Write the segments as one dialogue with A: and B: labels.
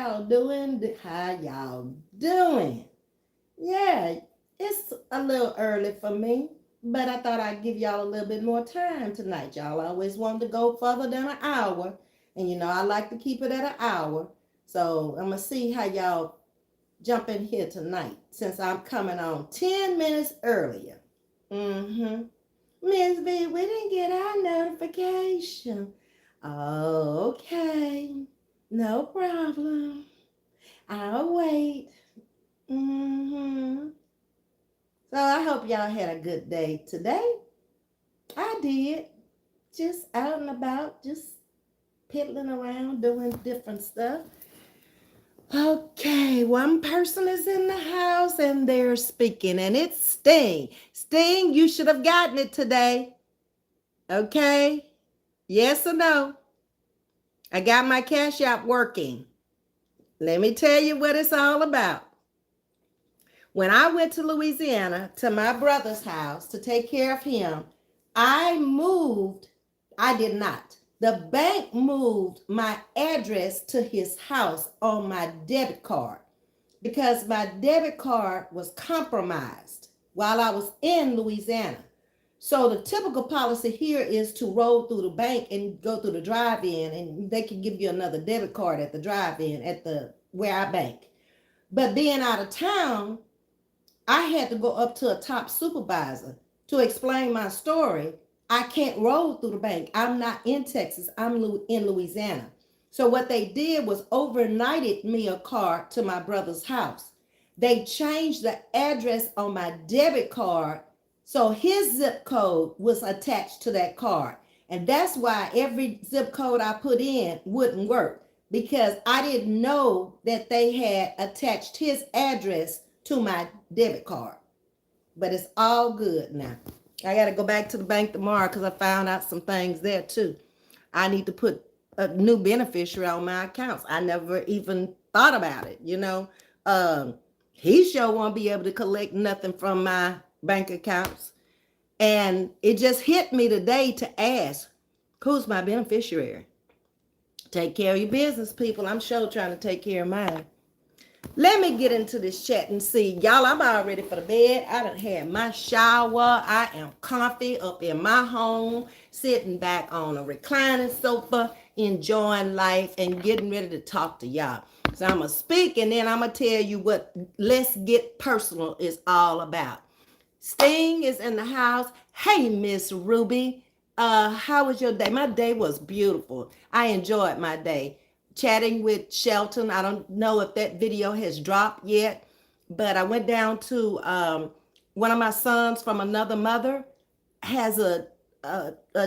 A: y'all doing? How y'all doing? Yeah, it's a little early for me, but I thought I'd give y'all a little bit more time tonight. Y'all always wanted to go further than an hour, and I like to keep it at an hour. So I'm gonna see how y'all jump in here tonight since I'm coming on 10 minutes earlier. Mm-hmm. Ms.V, we didn't get our notification. Okay, no problem. I'll wait. Mm-hmm. So I hope y'all had a good day today. I did. Just out and about, just piddling around, doing different stuff. Okay, one person is in the house and they're speaking, and it's Sting. Sting, you should have gotten it today. Okay? Yes or no? I got my Cash App working. Let me tell you what it's all about. When I went to Louisiana to my brother's house to take care of him, I did not. The bank moved my address to his house on my debit card because my debit card was compromised while I was in Louisiana. So the typical policy here is to roll through the bank and go through the drive-in, and they can give you another debit card at the drive-in at the where I bank. But being out of town, I had to go up to a top supervisor to explain my story. I can't roll through the bank. I'm not in Texas. I'm in Louisiana. So what they did was overnighted me a card to my brother's house. They changed the address on my debit card so his zip code was attached to that card. And that's why every zip code I put in wouldn't work, because I didn't know that they had attached his address to my debit card. But it's all good now. I got to go back to the bank tomorrow because I found out some things there too. I need to put a new beneficiary on my accounts. I never even thought about it, He sure won't be able to collect nothing from my bank accounts. And it just hit me today to ask, who's my beneficiary? Take care of your business, people. I'm sure trying to take care of mine. Let me get into this chat and see. Y'all, I'm all ready for the bed. I done had my shower. I am comfy up in my home, sitting back on a reclining sofa, enjoying life and getting ready to talk to y'all. So I'm going to speak and then I'm going to tell you what Let's Get Personal is all about. Sting is in the house. Hey, Miss Ruby. How was your day? My day was beautiful. I enjoyed my day. Chatting with Shelton. I don't know if that video has dropped yet, but I went down to one of my sons from another mother has a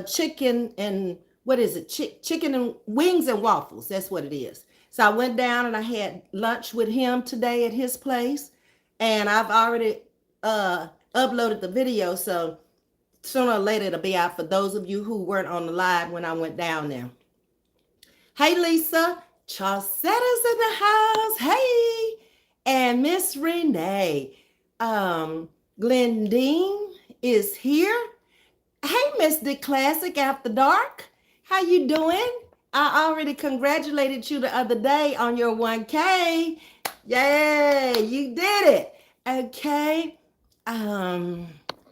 A: chicken and what is it? Chicken and wings and waffles. That's what it is. So I went down and I had lunch with him today at his place, and I've already uploaded the video. So sooner or later it'll be out for those of you who weren't on the live when I went down there. Hey, Lisa. Charcetta's in the house. Hey. And Miss Renee. Glendine is here. Hey, Miss D Classic After Dark. How you doing? I already congratulated you the other day on your 1K. Yay, you did it. Okay.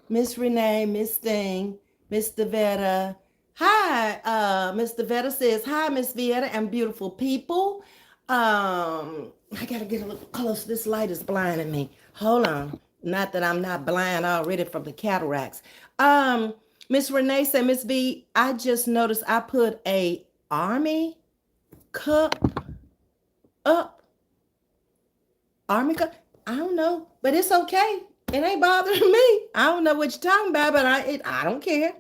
A: Miss Renee, Miss Sting, Miss Devetta. Hi, Mr. Vetta says, hi, Miss Vieta and beautiful people. I got to get a little close. This light is blinding me. Hold on. Not that I'm not blind already from the cataracts. Miss Renee said, Miss V, I just noticed I put a Army cup up. Army cup? I don't know, but it's okay. It ain't bothering me. I don't know what you're talking about, but I don't care.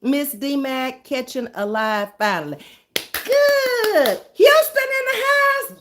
A: Miss D-Mac catching alive finally. Good. Houston in the house.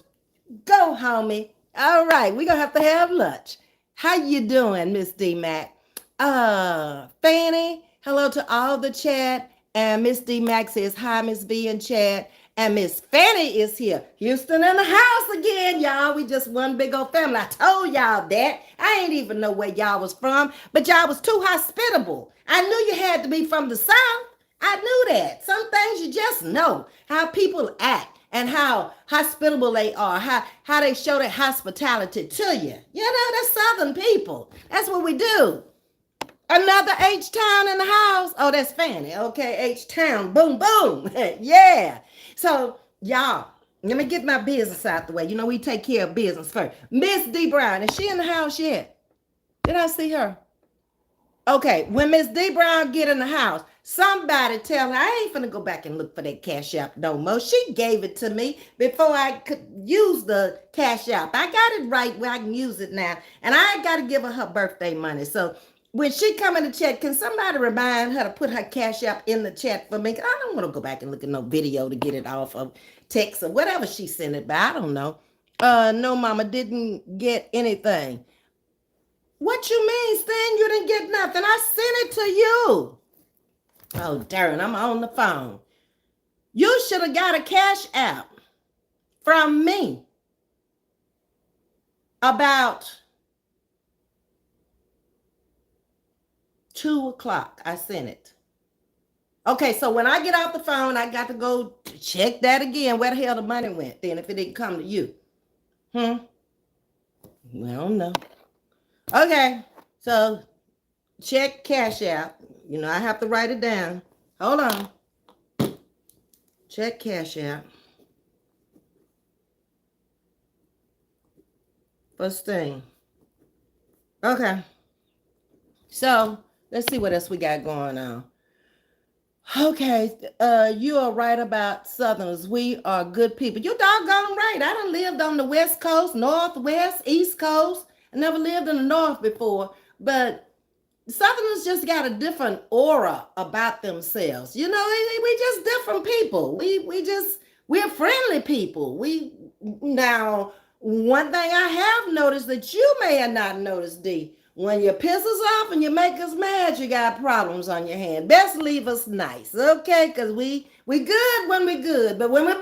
A: Go, homie. All right, we're going to have lunch. How you doing, Miss D-Mac? Fanny, hello to all the chat. And Miss D-Mac says, hi, Miss V in chat. And Miss Fanny is here. Houston in the house again, y'all. We just one big old family. I told y'all that. I ain't even know where y'all was from, but y'all was too hospitable. I knew you had to be from the South. I knew that. Some things you just know how people act. and how hospitable they are, how they show their hospitality to you. You know, that's Southern people. That's what we do. Another H-Town in the house. Oh, that's Fanny. Okay, H-Town. Boom, boom. Yeah. So, y'all, let me get my business out the way. You know, we take care of business first. Ms.V Brown, is she in the house yet? Did I see her? Okay, when Ms.V Brown get in the house, somebody tell her, I ain't finna go back and look for that cash app no more. She gave it to me before I could use the cash app. I got it right where I can use it now. And I got to give her her birthday money. So when she come in the chat, can somebody remind her to put her cash app in the chat for me? I don't want to go back and look at no video to get it off of text or whatever she sent it by. I don't know. No, mama, didn't get anything. What you mean, Stan? You didn't get nothing. I sent it to you. Oh, darn, I'm on the phone. You should have got a cash app from me about 2 o'clock. I sent it. Okay, so when I get off the phone, I got to go check that again. Where the hell the money went then if it didn't come to you? Well, I don't know. Okay, so check cash app. You know, I have to write it down. Hold on. Check cash app. First thing. Okay. So let's see what else we got going on. Okay, you are right about Southerners. We are good people. You doggone right. I done lived on the West Coast, Northwest, East Coast. I never lived in the North before, but Southerners just got a different aura about themselves. You know, we just different people. We're friendly people. Now, one thing I have noticed that you may have not noticed, D, when you piss us off and you make us mad, you got problems on your hand. Best leave us nice, okay? Because we good when we good, but when we're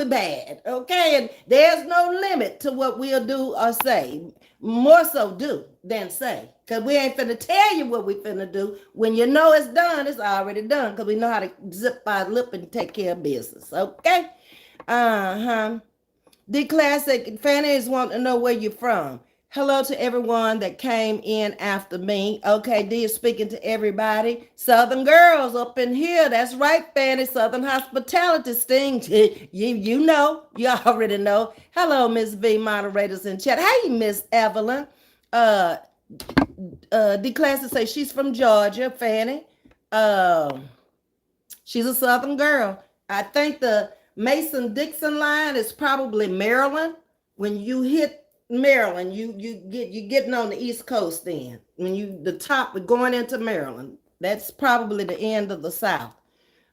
A: bad, okay? And there's no limit to what we'll do or say. More so do than say. Because we ain't finna tell you what we finna do. When you know it's done, it's already done. Because we know how to zip our lip and take care of business, okay? The classic, Fanny is wanting to know where you're from. Hello to everyone that came in after me. Okay, D is speaking to everybody. Southern girls up in here. That's right, Fanny. Southern hospitality sting. You know. You already know. Hello, Ms.V moderators in chat. Hey, Miss Evelyn. D Classic say she's from Georgia, Fanny. She's a Southern girl. I think the Mason-Dixon line is probably Maryland. When you hit Maryland, you're getting on the East Coast then. When the top going into Maryland, that's probably the end of the South.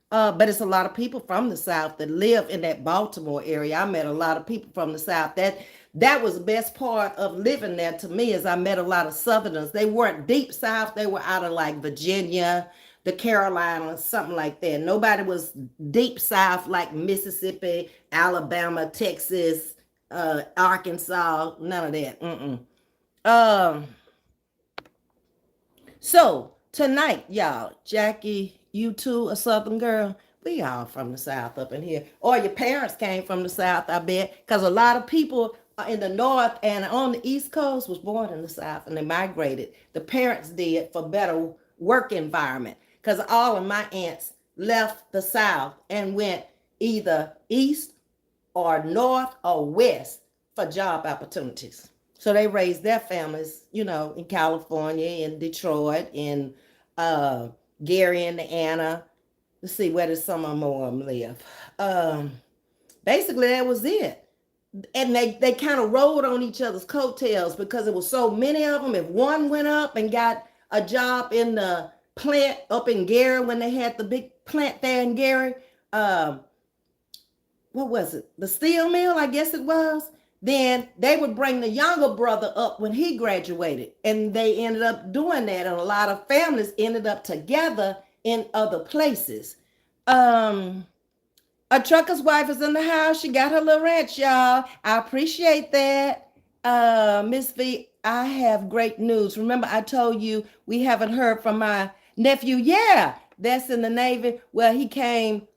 A: But it's a lot of people from the South that live in that Baltimore area. I met a lot of people from the South. That was the best part of living there to me, is I met a lot of Southerners. They weren't deep South. They were out of like Virginia, the Carolinas, something like that. Nobody was deep South like Mississippi, Alabama, Texas, Arkansas, none of that. So tonight, y'all, Jackie, you too, a Southern girl. We all from the South up in here. Or your parents came from the South, I bet. Because a lot of people in the North and on the East Coast was born in the South and they migrated. The parents did for better work environment. Because all of my aunts left the South and went either East or North or West for job opportunities. So they raised their families, you know, in California, in Detroit, in Gary, Indiana. Let's see, where did some of them live? Basically, that was it. And they kind of rode on each other's coattails because there was so many of them. If one went up and got a job in the plant up in Gary when they had the big plant there in Gary, what was it? The steel mill, I guess it was. Then they would bring the younger brother up when he graduated. And they ended up doing that. And a lot of families ended up together in other places. A trucker's wife is in the house. She got her little ranch, y'all. I appreciate that. Ms.V, I have great news. Remember, I told you we haven't heard from my nephew. Yeah, that's in the Navy. Well, he came.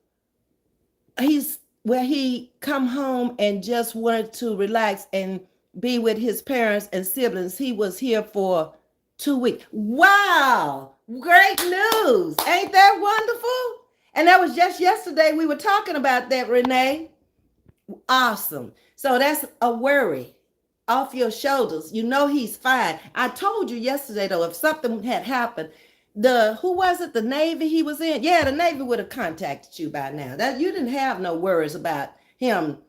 A: He's where he come home and just wanted to relax and be with his parents and siblings. He was here for 2 weeks. Wow, great news. Ain't that wonderful? And that was just yesterday we were talking about that, Renee. Awesome. So that's a worry off your shoulders. You know he's fine. I told you yesterday though, if something had happened, the who was it? The Navy he was in? Yeah, the Navy would have contacted you by now. That you didn't have no worries about him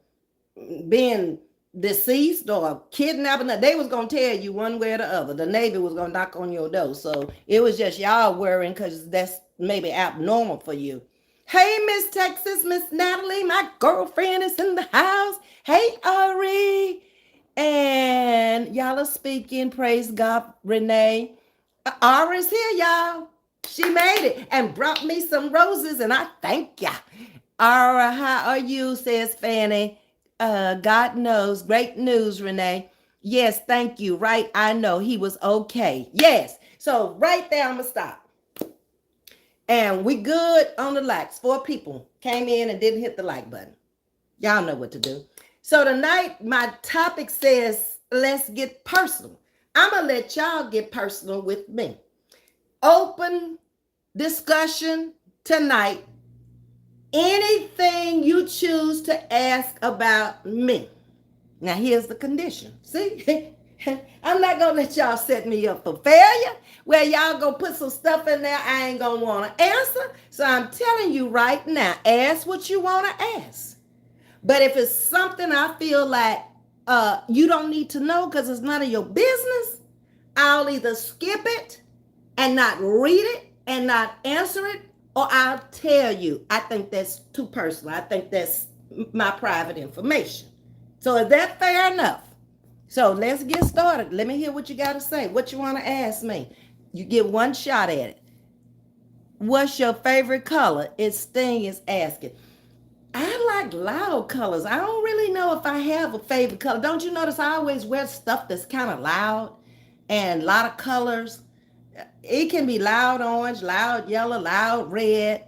A: being deceased or kidnapping. They was gonna tell you one way or the other. The Navy was gonna knock on your door. So it was just y'all worrying because that's maybe abnormal for you. Hey, Miss Texas, Miss Natalie, my girlfriend is in the house. Hey, Ari. And y'all are speaking. Praise God, Renee. Ari's here, y'all. She made it and brought me some roses, and I thank ya. Ara, how are you? Says Fanny. God knows. Great news, Renee. Yes, thank you. Right, I know he was okay. Yes. So right there, I'm gonna stop. And we good on the likes. 4 people came in and didn't hit the like button. Y'all know what to do. So tonight, my topic says, let's get personal. I'm going to let y'all get personal with me. Open discussion tonight. Anything you choose to ask about me. Now, here's the condition. See? I'm not going to let y'all set me up for failure where y'all going to put some stuff in there I ain't going to want to answer. So I'm telling you right now, ask what you want to ask. But if it's something I feel like you don't need to know because it's none of your business, I'll either skip it and not read it and not answer it, or I'll tell you. I think that's too personal. I think that's my private information. So is that fair enough? So let's get started. Let me hear what you got to say. What you want to ask me? You get one shot at it. What's your favorite color? Sting is asking. I like loud colors. I don't really know if I have a favorite color. Don't you notice I always wear stuff that's kind of loud and a lot of colors? It can be loud orange, loud yellow, loud red,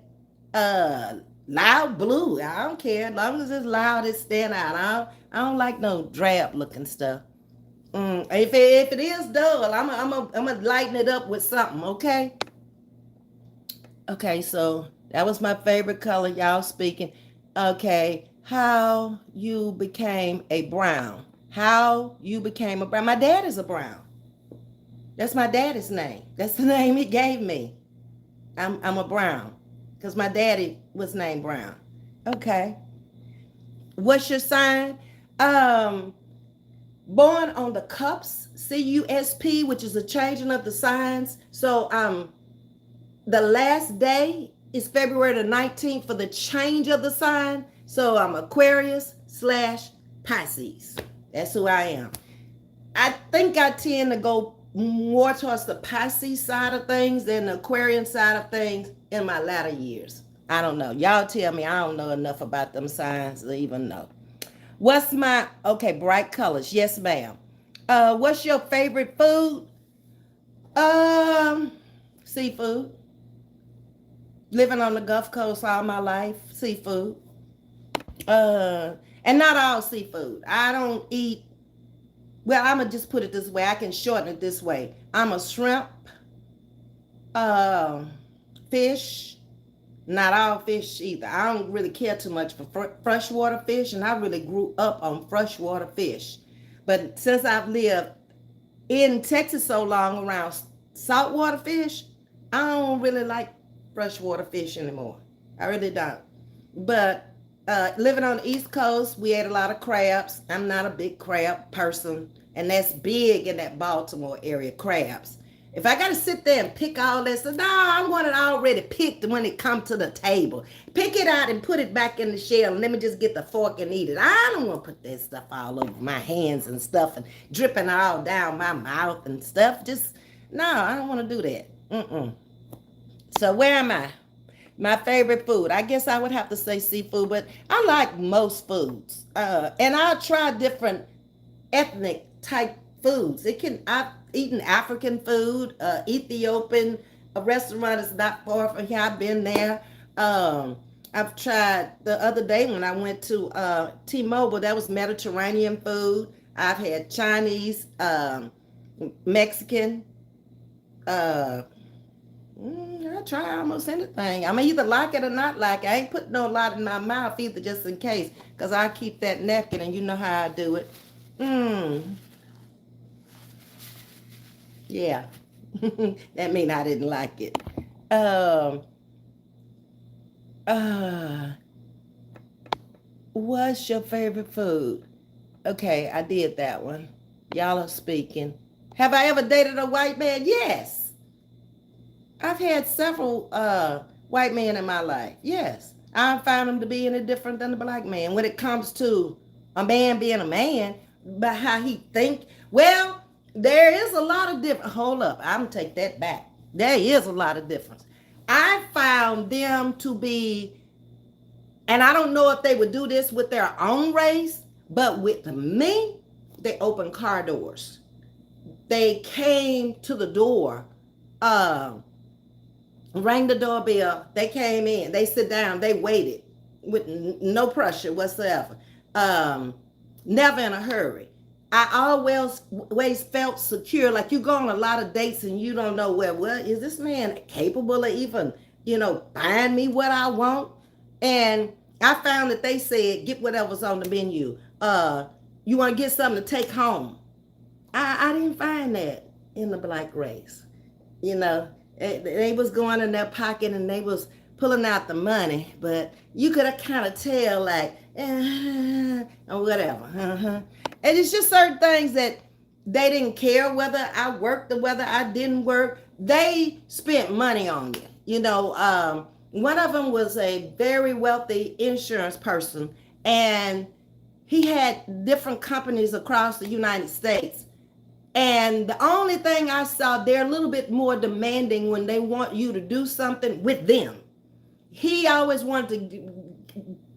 A: loud blue. I don't care. As long as it's loud, it stand out. I don't like no drab looking stuff. If it is dull, I'm lighten it up with something, okay? Okay, so that was my favorite color, y'all speaking. Okay, how you became a brown. How you became a brown. My dad is a brown. That's my daddy's name. That's the name he gave me. I'm a brown because my daddy was named Brown. Okay. What's your sign? Um, Born on the cups, CUSP, which is a changing of the signs. So the last day is February the 19th for the change of the sign. So I'm Aquarius/Pisces. That's who I am. I think I tend to go more towards the Pisces side of things than the Aquarian side of things in my latter years. I don't know. Y'all tell me I don't know enough about them signs to even know. What's my, okay, bright colors. Yes, ma'am. What's your favorite food? Um, Seafood. Living on the Gulf Coast all my life, seafood. And not all seafood. I don't eat, well, I'm going to just put it this way. I can shorten it this way. I'm a shrimp, uh, fish, not all fish either. I don't really care too much for freshwater fish, and I really grew up on freshwater fish. But since I've lived in Texas so long around saltwater fish, I don't really like freshwater fish anymore. I really don't. But living on the East Coast, we ate a lot of crabs. I'm not a big crab person, and that's big in that Baltimore area, crabs. If I got to sit there and pick all this, no, I want it already picked when it comes to the table. Pick it out and put it back in the shell, and let me just get the fork and eat it. I don't want to put that stuff all over my hands and stuff and dripping all down my mouth and stuff. Just, no, I don't want to do that. So where am I? My favorite food. I guess I would have to say seafood, but I like most foods. And I'll try different ethnic type foods. I've eaten African food, Ethiopian, a restaurant is not far from here. I've been there. I've tried the other day when I went to T-Mobile. That was Mediterranean food. I've had Chinese, Mexican. Uh, I try almost anything. I'm either like it or not like it. I ain't putting no lot in my mouth either, just in case, because I keep that napkin, and you know how I do it. Yeah, that mean I didn't like it. Um, uh, what's your favorite food? Okay, I did that one. Y'all are speaking. Have I ever dated a white man? Yes. I've had several white men in my life. Yes. I found them to be any different than the black man when it comes to a man being a man, but how he think. Well, there is a lot of difference. Hold up. I'm gonna take that back. There is a lot of difference. I found them to be, and I don't know if they would do this with their own race, but with me, they open car doors. They came to the door, uh, rang the doorbell. They came in. They sit down. They waited with no pressure whatsoever. Um, Never in a hurry. I always felt secure. Like you go on a lot of dates and you don't know well, is this man capable of even, buying me what I want? And I found that they said, get whatever's on the menu. You want to get something to take home. I didn't find that in the black race. You know, they was going in their pocket and they was pulling out the money, but you could kind of tell like, or whatever. And it's just certain things that they didn't care whether I worked or whether I didn't work. They spent money on you. One of them was a very wealthy insurance person, and he had different companies across the United States. And the only thing I saw, they're a little bit more demanding when they want you to do something with them. He always wanted to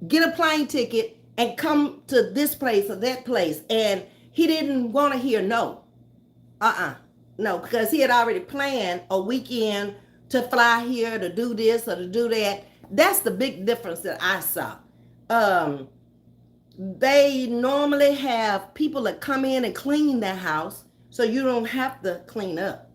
A: get a plane ticket and come to this place or that place. And he didn't want to hear no. No, because he had already planned a weekend to fly here to do this or to do that. That's the big difference that I saw. They normally have people that come in and clean their house, so you don't have to clean up.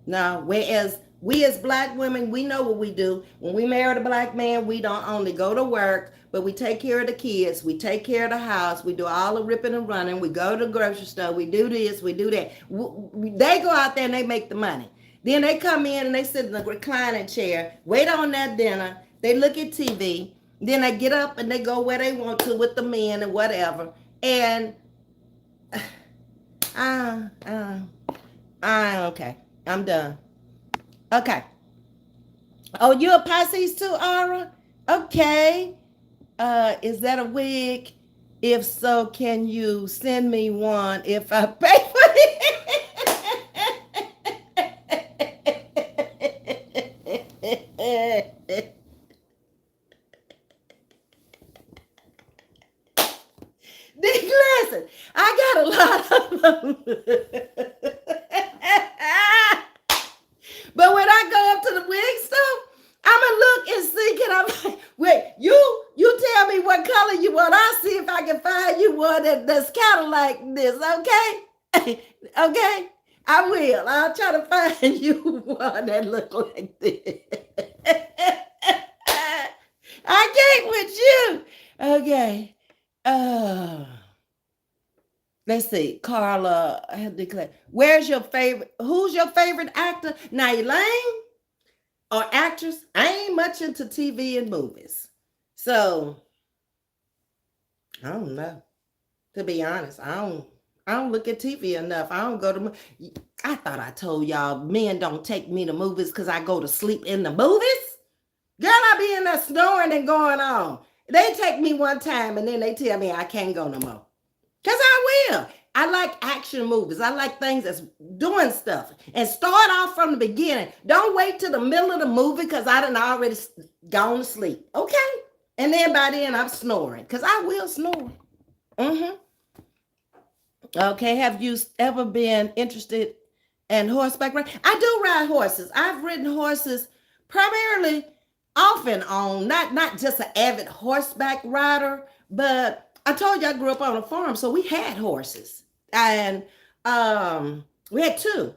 A: No, whereas we as black women, we know what we do. When we marry a black man, we don't only go to work, but we take care of the kids, we take care of the house, we do all the ripping and running, we go to the grocery store, we do this, we do that. They go out there and they make the money. Then they come in and they sit in the reclining chair, wait on that dinner, they look at TV, then they get up and they go where they want to with the men and whatever. And okay, I'm done. Okay. Oh, you're a Pisces too, Aura? Okay. Is that a wig? If so, can you send me one if I pay for it? Listen, I got a lot of them. But when I go up to the wig store, I'ma look and see, can I, wait, you tell me what color you want. I'll see if I can find you one that's kind of like this, okay? Okay? I will. I'll try to find you one that look like this. I can't with you. Okay. Let's see. Carla, I have declared. Who's your favorite actor? Now, Elaine or actress? I ain't much into TV and movies. So, I don't know. To be honest, I don't look at TV enough. I don't go to, I thought I told y'all men don't take me to movies because I go to sleep in the movies. Girl, I be in there snoring and going on. They take me one time and then they tell me I can't go no more. Because I will. I like action movies. I like things that's doing stuff. And start off from the beginning. Don't wait till the middle of the movie because I done already gone to sleep. Okay? And then by then I'm snoring. Because I will snore. Okay, have you ever been interested in horseback riding? I do ride horses. I've ridden horses primarily off and on, not just an avid horseback rider, but I told you I grew up on a farm, so we had horses, and we had two,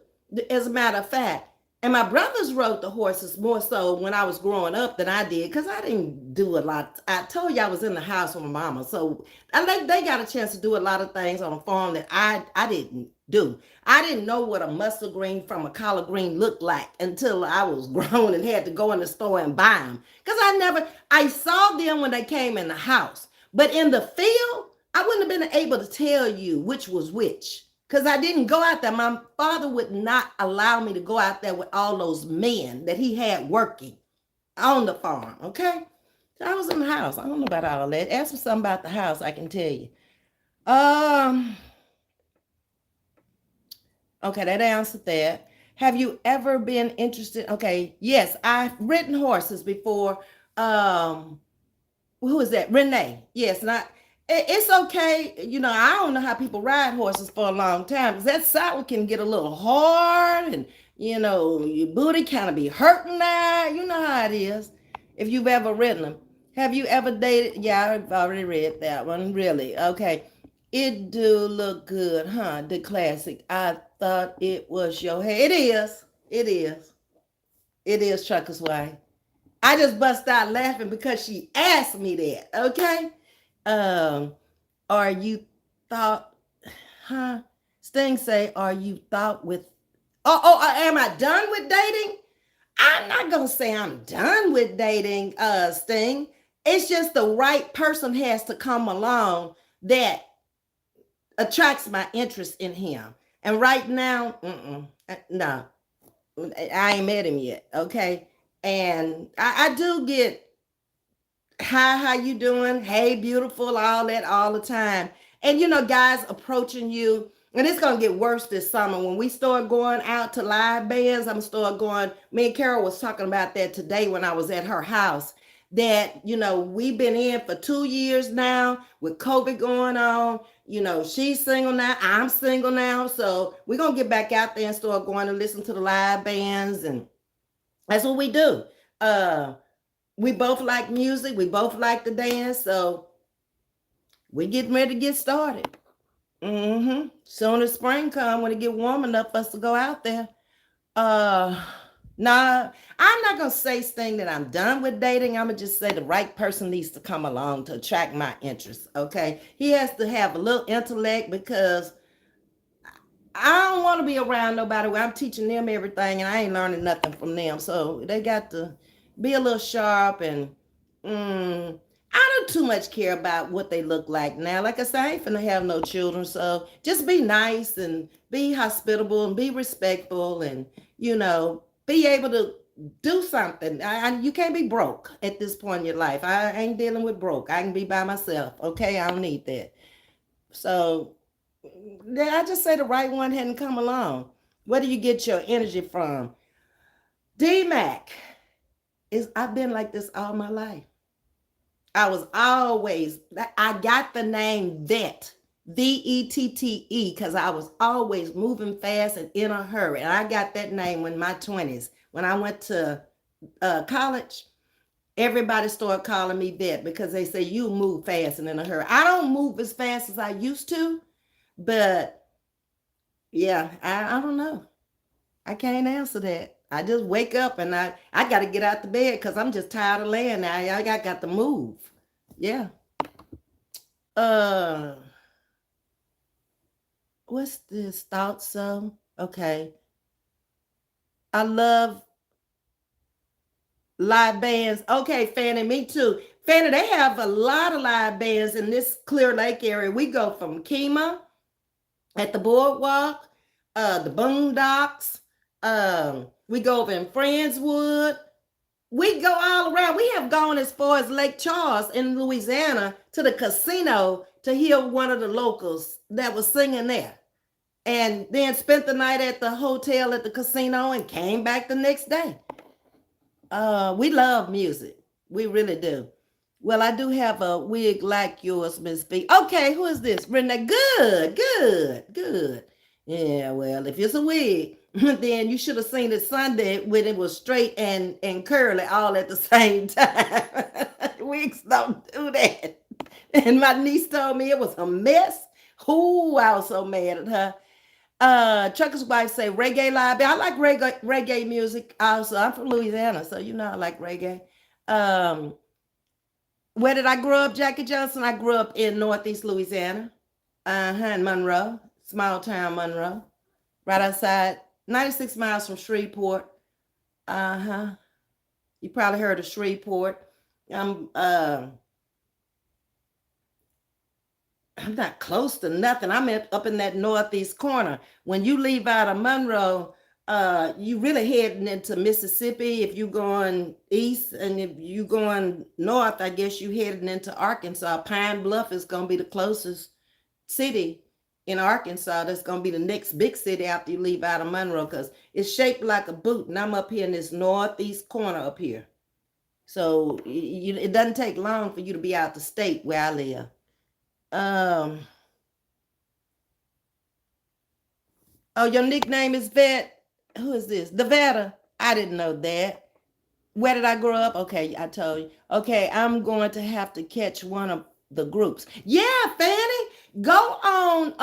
A: as a matter of fact. And my brothers rode the horses more so when I was growing up than I did, because I didn't do a lot. I told you I was in the house with my mama, so they got a chance to do a lot of things on a farm that I didn't do. I didn't know what a mustard green from a collard green looked like until I was grown and had to go in the store and buy them. Because I saw them when they came in the house. But in the field, I wouldn't have been able to tell you which was which. Because I didn't go out there. My father would not allow me to go out there with all those men that he had working on the farm. Okay? So I was in the house. I don't know about all that. Ask me something about the house, I can tell you. Um, Okay, that answered that. Have you ever been interested? Okay, yes, I've ridden horses before. Um, who is that? Renee. Yes, not. It's okay. I don't know how people ride horses for a long time because that saddle can get a little hard, and your booty kind of be hurting there. You know how it is. If you've ever ridden them, have you ever dated? Yeah, I've already read that one. Really? Okay. It do look good, huh? The classic. I thought it was your hair. It is. It is. It is Trucker's Wife. I just bust out laughing because she asked me that. Okay. Um, are you thought, huh? Sting say, are you thought with, am I done with dating? I'm not gonna say I'm done with dating, Sting. It's just the right person has to come along that attracts my interest in him. And right now, no, I ain't met him yet. Okay. And I do get hi, how you doing? Hey, beautiful, all that all the time. And guys approaching you, and it's gonna get worse this summer when we start going out to live bands. I'm start going. Me and Carol was talking about that today when I was at her house. That we've been in for 2 years now with COVID going on. She's single now. I'm single now, so we're gonna get back out there and start going to listen to the live bands, and that's what we do. We both like music. We both like to dance. So we getting ready to get started. Soon as spring come, when it get warm enough for us to go out there. Uh, nah, I'm not gonna say thing that I'm done with dating. I'm gonna just say the right person needs to come along to attract my interest. Okay, he has to have a little intellect because I don't want to be around nobody where I'm teaching them everything and I ain't learning nothing from them. So they got to be a little sharp, and I don't too much care about what they look like now. Like I said, I ain't finna have no children. So just be nice and be hospitable and be respectful, and be able to do something. You can't be broke at this point in your life. I ain't dealing with broke. I can be by myself. Okay, I don't need that. So I just say the right one hadn't come along. Where do you get your energy from? D-Mac I've been like this all my life. I got the name Vet, Vette, because I was always moving fast and in a hurry. And I got that name in my 20s. When I went to college, everybody started calling me Vet because they say you move fast and in a hurry. I don't move as fast as I used to, but yeah, I don't know. I can't answer that. I just wake up and I got to get out the bed because I'm just tired of laying there. I got to move. Yeah. Uh, what's this? Thoughts so? Okay. I love live bands. Okay, Fanny, me too. Fanny, they have a lot of live bands in this Clear Lake area. We go from Kemah at the boardwalk, the Boondocks. We go over in Friendswood. We go all around. We have gone as far as Lake Charles in Louisiana to the casino to hear one of the locals that was singing there. And then spent the night at the hotel at the casino and came back the next day. We love music. We really do. Well, I do have a wig like yours, Ms.V. Okay, who is this? Renee. Good. Yeah, well, if it's a wig, Then you should have seen it Sunday when it was straight and curly all at the same time. Wigs don't do that. And my niece told me it was a mess. Ooh, I was so mad at her. Trucker's wife say reggae live. I like reggae music also. I'm from Louisiana, so you know I like reggae. Um, where did I grow up, Jackie Johnson? I grew up in Northeast Louisiana. In Monroe, small town Monroe, right outside, 96 miles from Shreveport. Uh-huh. You probably heard of Shreveport. I'm uh I'm not close to nothing. Up in that northeast corner. When you leave out of Monroe, you really heading into Mississippi if you going east, and if you going north, I guess you heading into Arkansas. Pine Bluff is gonna be the closest city in Arkansas. That's gonna be the next big city after you leave out of Monroe, because it's shaped like a boot, and I'm up here in this northeast corner up here. So it doesn't take long for you to be out the state where I live. Um, oh, your nickname is Vet. Who is this? The Vetta. I didn't know that. Where did I grow up? Okay, I told you. Okay, I'm going to have to catch one of the groups. Yeah, Fanny, go on.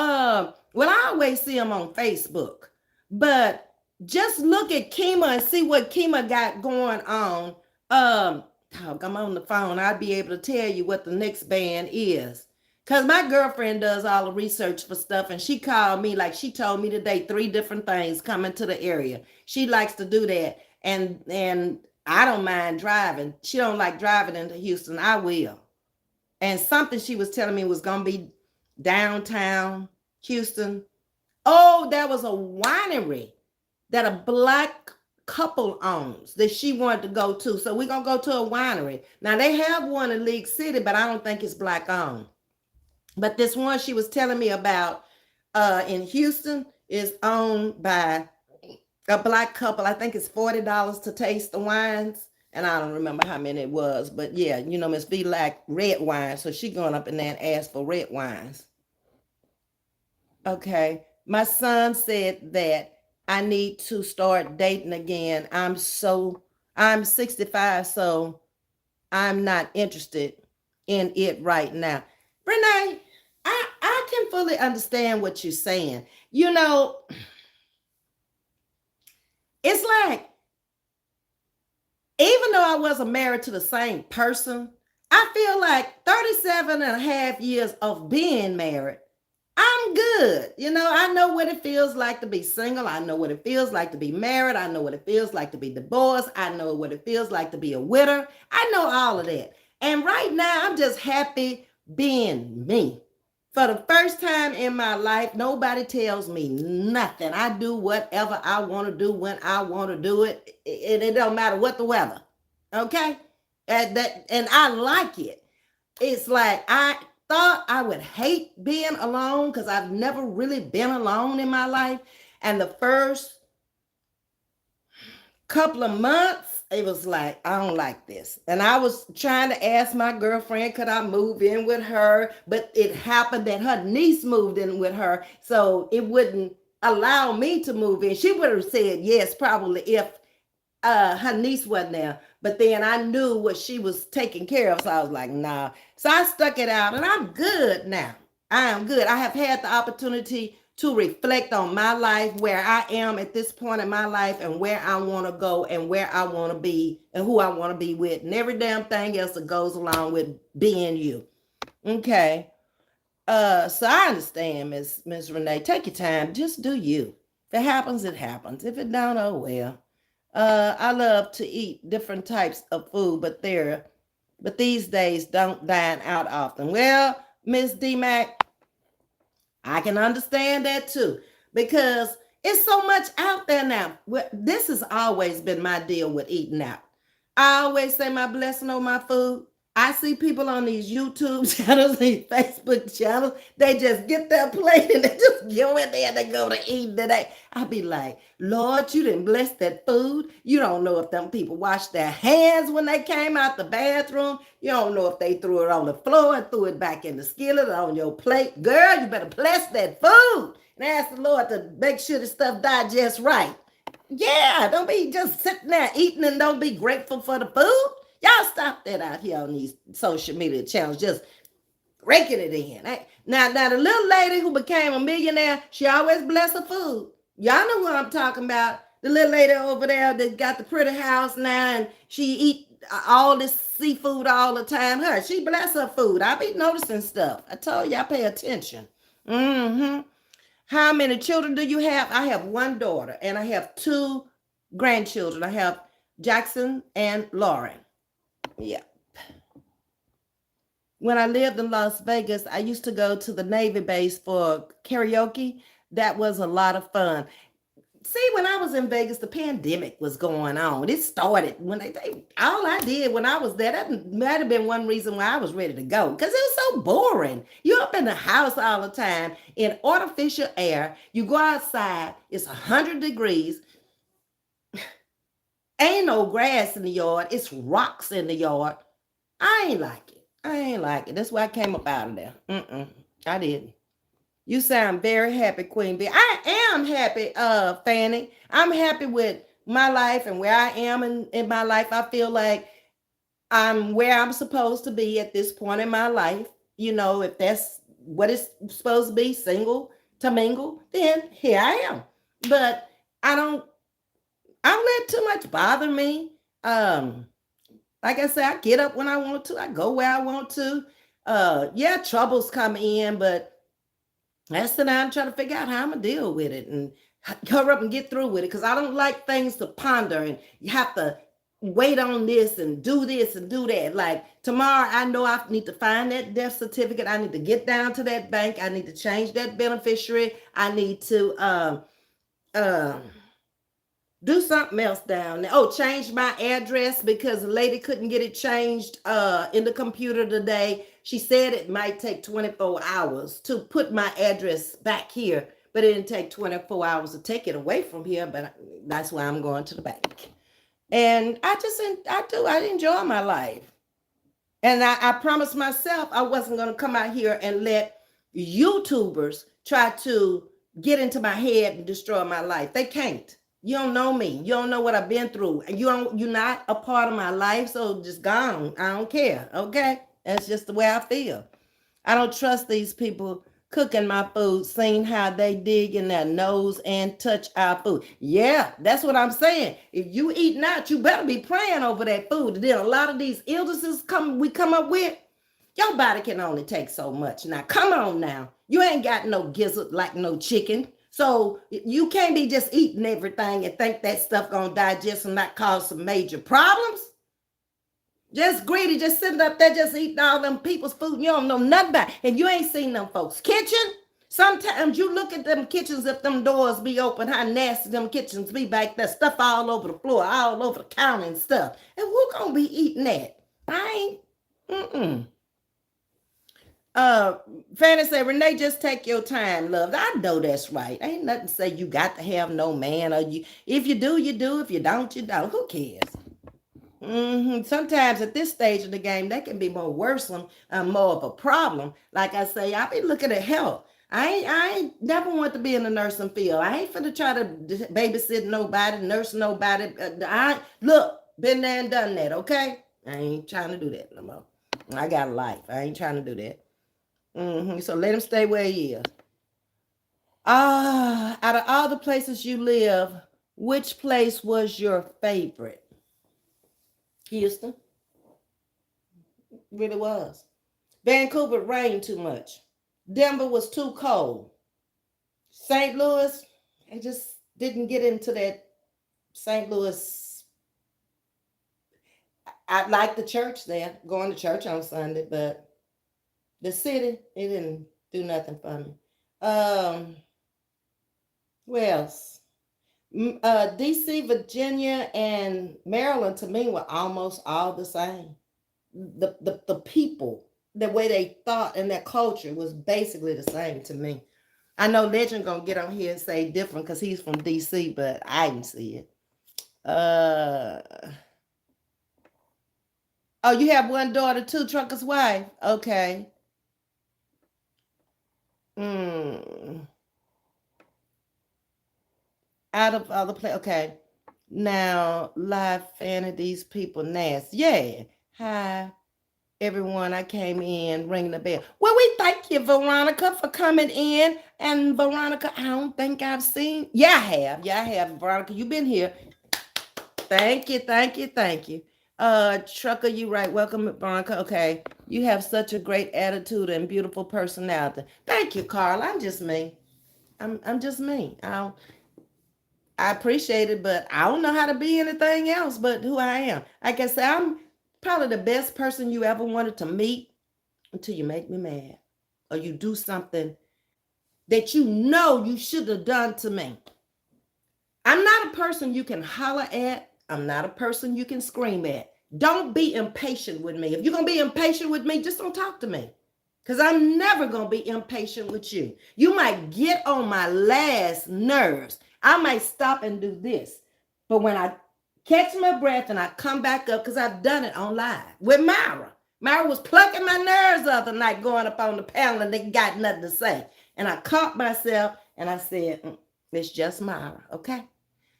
A: Well, I always see them on Facebook, but just look at Kima and see what Kima got going on. I'm on the phone. I'll be able to tell you what the next band is. Cause my girlfriend does all the research for stuff, and she called me, like she told me today, 3 different things coming to the area. She likes to do that, and I don't mind driving. She don't like driving into Houston. I will. And something she was telling me was gonna be downtown Houston. Oh, there was a winery that a black couple owns that she wanted to go to. So we're gonna go to a winery. Now they have one in League City, but I don't think it's black owned. But this one she was telling me about in Houston is owned by a black couple. I think it's $40 to taste the wines. And I don't remember how many it was. But yeah, you know, Ms.V like red wine. So she going up in there and asked for red wines. Okay. My son said that I need to start dating again. I'm 65, so I'm not interested in it right now. Renee, I can fully understand what you're saying. You know, it's like, even though I wasn't married to the same person, I feel like 37 and a half years of being married, I'm good. You know, I know what it feels like to be single. I know what it feels like to be married. I know what it feels like to be divorced. I know what it feels like to be a widow. I know all of that. And right now, I'm just happy being me. For the first time in my life, nobody tells me nothing. I do whatever I want to do when I want to do it. It don't matter what the weather. Okay? And I like it. It's like I thought I would hate being alone because I've never really been alone in my life. And the first couple of months, it was like, I don't like this. And I was trying to ask my girlfriend, could I move in with her? But it happened that her niece moved in with her. So it wouldn't allow me to move in. She would have said yes, probably, if her niece wasn't there. But then I knew what she was taking care of. So I was like, nah. So I stuck it out, and I'm good now. I am good. I have had the opportunity to reflect on my life, where I am at this point in my life, and where I want to go, and where I want to be, and who I want to be with, and every damn thing else that goes along with being you. Okay. So I understand, Miss Renee. Take your time. Just do you. If it happens, it happens. If it don't, oh well. I love to eat different types of food, but these days don't dine out often. Well, Miss D Mac, I can understand that too, because it's so much out there now. Well, this has always been my deal with eating out. I always say my blessing on my food. I see people on these YouTube channels, these Facebook channels, they just get their plate and they just go in there and they go to eat today. I be like, Lord, you didn't bless that food. You don't know if them people washed their hands when they came out the bathroom. You don't know if they threw it on the floor and threw it back in the skillet or on your plate. Girl, you better bless that food and ask the Lord to make sure the stuff digests right. Yeah, don't be just sitting there eating and don't be grateful for the food. Y'all stop that out here on these social media channels, just raking it in. Now the little lady who became a millionaire, she always bless her food. Y'all know what I'm talking about. The little lady over there that got the pretty house now, and she eat all this seafood all the time. She bless her food. I be noticing stuff. I told y'all pay attention. Mm-hmm. How many children do you have? I have one daughter, and I have two grandchildren. I have Jackson and Lauren. Yeah. When I lived in Las Vegas, I used to go to the Navy base for karaoke. That was a lot of fun. See, when I was in Vegas, the pandemic was going on. It started when all I did when I was there, that might have been one reason why I was ready to go, because it was so boring. You up in the house all the time in artificial air. You go outside, it's 100 degrees. Ain't no grass in the yard. It's rocks in the yard. I ain't like it. I ain't like it. That's why I came up out of there. I didn't. You sound very happy, Queen Bee. I am happy, Fanny. I'm happy with my life and where I am in my life. I feel like I'm where I'm supposed to be at this point in my life. You know, if that's what it's supposed to be, single to mingle, then here I am. But I don't let too much bother me. Like I said, I get up when I want to. I go where I want to. Yeah, troubles come in, but I sit down and try to figure out how I'm gonna deal with it and hurry up and get through with it. Because I don't like things to ponder and you have to wait on this and do that. Like tomorrow, I know I need to find that death certificate. I need to get down to that bank. I need to change that beneficiary. I need to do something else down there. Oh, change my address because the lady couldn't get it changed in the computer today. She said it might take 24 hours to put my address back here, but it didn't take 24 hours to take it away from here, but that's why I'm going to the bank. And I enjoy my life. And I promised myself I wasn't going to come out here and let YouTubers try to get into my head and destroy my life. They can't. You don't know me. You don't know what I've been through. You're not a part of my life, so just gone. I don't care. Okay? That's just the way I feel. I don't trust these people cooking my food, seeing how they dig in their nose and touch our food. Yeah, that's what I'm saying. If you eating out, you better be praying over that food. And then a lot of these illnesses we come up with, your body can only take so much. Now, come on now. You ain't got no gizzard like no chicken. So you can't be just eating everything and think that stuff gonna digest and not cause some major problems. Just greedy, just sitting up there, just eating all them people's food. You don't know nothing about it. And you ain't seen them folks' kitchen. Sometimes you look at them kitchens, if them doors be open, how nasty them kitchens be back there. Stuff all over the floor, all over the counter and stuff. And who gonna be eating that? I ain't. Fanny said, Renee, just take your time, love. I know that's right. Ain't nothing to say you got to have no man, or you. If you do, you do. If you don't, you don't. Who cares? Sometimes at this stage of the game, that can be more worrisome, more of a problem. Like I say, I be looking at health. I ain't never want to be in the nursing field. I ain't finna try to babysit nobody, nurse nobody. Look, been there and done that. Okay, I ain't trying to do that no more. I got a life. I ain't trying to do that. So let him stay where he is. Out of all the places you live, which place was your favorite? Houston. Really was. Vancouver rained too much. Denver was too cold. St. Louis, I just didn't get into that St. Louis. I like the church there, going to church on Sunday, but the city, it didn't do nothing for me. Where else? DC, Virginia, and Maryland to me were almost all the same. The people, the way they thought and their culture was basically the same to me. I know Legend gonna get on here and say different because he's from DC, but I didn't see it. Oh, you have one daughter too, Trucker's wife. Okay. Out of all the play, okay. Now, live fan of these people nasty. Yeah. Hi, everyone. I came in ringing the bell. Well, we thank you, Veronica, for coming in. And Veronica, I don't think I've seen. Yeah, I have. Yeah, I have. Veronica, you've been here. Thank you, thank you, thank you. Trucker, you right. Welcome, Veronica. Okay. You have such a great attitude and beautiful personality. Thank you, Carl. I'm just me. I'm just me. I appreciate it, but I don't know how to be anything else but who I am. Like I said, I'm probably the best person you ever wanted to meet until you make me mad or you do something that you know you should have done to me. I'm not a person you can holler at. I'm not a person you can scream at. Don't be impatient with me. If you're going to be impatient with me, just don't talk to me. Because I'm never going to be impatient with you. You might get on my last nerves. I might stop and do this. But when I catch my breath and I come back up, because I've done it on live with Myra. Myra was plucking my nerves the other night going up on the panel and they got nothing to say. And I caught myself and I said, it's just Myra, okay?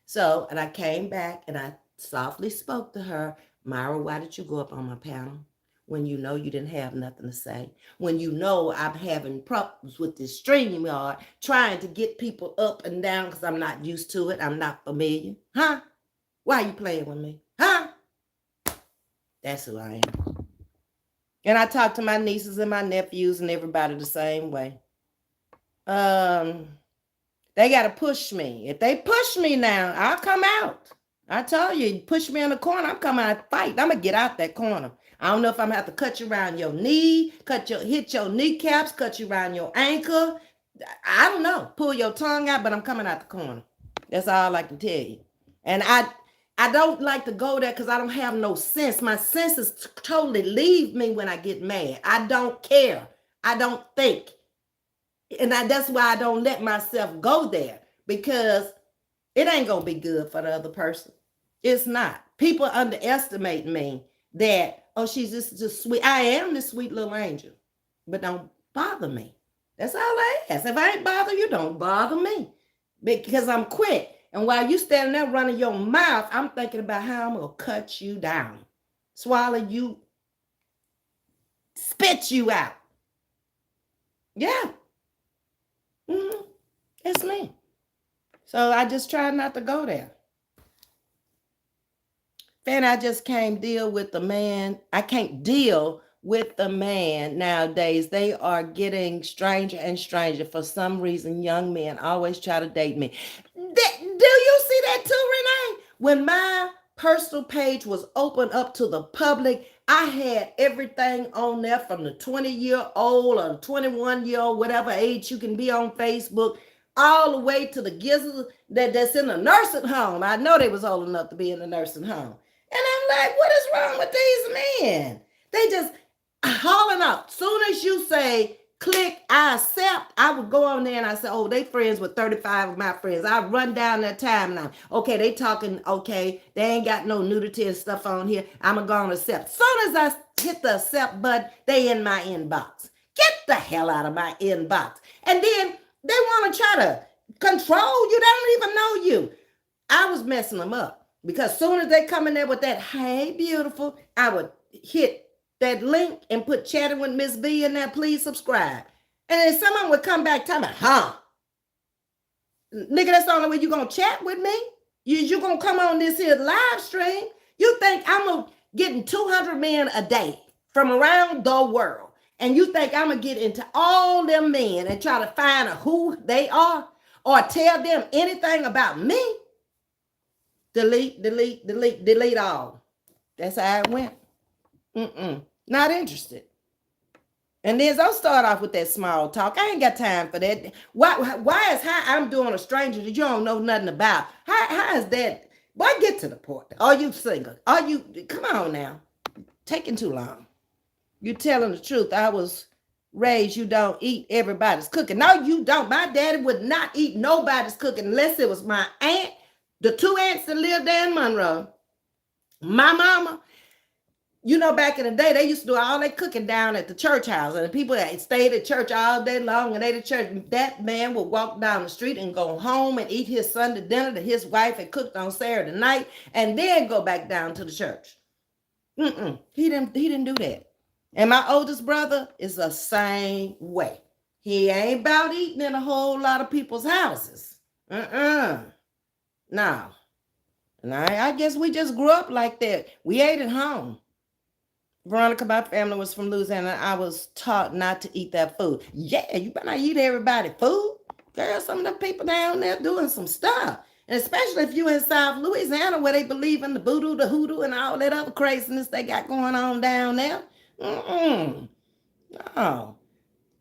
A: So, and I came back and I softly spoke to her. Myra, why did you go up on my panel when you know you didn't have nothing to say? When you know I'm having problems with this StreamYard, trying to get people up and down because I'm not used to it. I'm not familiar. Huh? Why are you playing with me? Huh? That's who I am. And I talk to my nieces and my nephews and everybody the same way. They got to push me. If they push me now, I'll come out. I tell you, push me in the corner, I'm coming out to fight. I'm going to get out that corner. I don't know if I'm going to have to cut you around your knee, hit your kneecaps, cut you around your ankle. I don't know. Pull your tongue out, but I'm coming out the corner. That's all I can tell you. And I don't like to go there because I don't have no sense. My senses totally leave me when I get mad. I don't care. I don't think. And that's why I don't let myself go there, because it ain't going to be good for the other person. It's not. People underestimate me that, oh, she's just sweet. I am this sweet little angel, but don't bother me. That's all I ask. If I ain't bother you, don't bother me, because I'm quick. And while you standing there running your mouth, I'm thinking about how I'm going to cut you down, swallow you, spit you out. Yeah. It's me. So I just try not to go there. Fan, I just can't deal with the man. I can't deal with the man nowadays. They are getting stranger and stranger. For some reason, young men always try to date me. Do you see that too, Renee? When my personal page was open up to the public, I had everything on there from the 20-year-old or 21-year-old, whatever age you can be on Facebook, all the way to the gizzard that's in a nursing home. I know they was old enough to be in the nursing home. And I'm like, what is wrong with these men? They just hauling up. Soon as you say, click, I accept, I would go on there and I say, oh, they friends with 35 of my friends. I run down their timeline. Okay, they talking, okay, they ain't got no nudity and stuff on here. I'm going to go and accept. Soon as I hit the accept button, they in my inbox. Get the hell out of my inbox. And then they want to try to control you. They don't even know you. I was messing them up. Because soon as they come in there with that, hey, beautiful, I would hit that link and put chatting with Ms.V in there, please subscribe. And then someone would come back telling me, huh? Nigga, that's the only way you're going to chat with me? You're going to come on this here live stream? You think I'm getting 200 men a day from around the world, and you think I'm going to get into all them men and try to find who they are or tell them anything about me? Delete all. That's how it went. Not interested. And then I'll start off with that small talk. I ain't got time for that. Why is how I'm doing a stranger that you don't know nothing about? How is that? Boy, get to the point. Are you single? Are you, come on now. Taking too long. You're telling the truth. I was raised, you don't eat everybody's cooking. No, you don't. My daddy would not eat nobody's cooking unless it was my aunt. The two aunts that lived there in Monroe, my mama, You know, back in the day, they used to do all their cooking down at the church house, and the people that stayed at church all day long and ate at church, that man would walk down the street and go home and eat his Sunday dinner that his wife had cooked on Saturday night, and then go back down to the church. He didn't do that. And my oldest brother is the same way. He ain't about eating in a whole lot of people's houses. No. And I guess we just grew up like that. We ate at home. Veronica, my family was from Louisiana. I was taught not to eat that food. Yeah, you better not eat everybody's food. Girl, some of the people down there doing some stuff. And especially if you in South Louisiana where they believe in the voodoo, the hoodoo, and all that other craziness they got going on down there. No.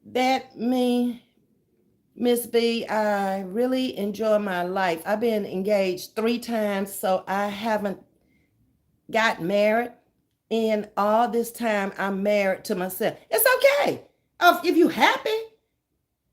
A: That me, Ms.V, I really enjoy my life. I've been engaged 3 times, so I haven't got married. And all this time, I'm married to myself. It's okay. If you happy,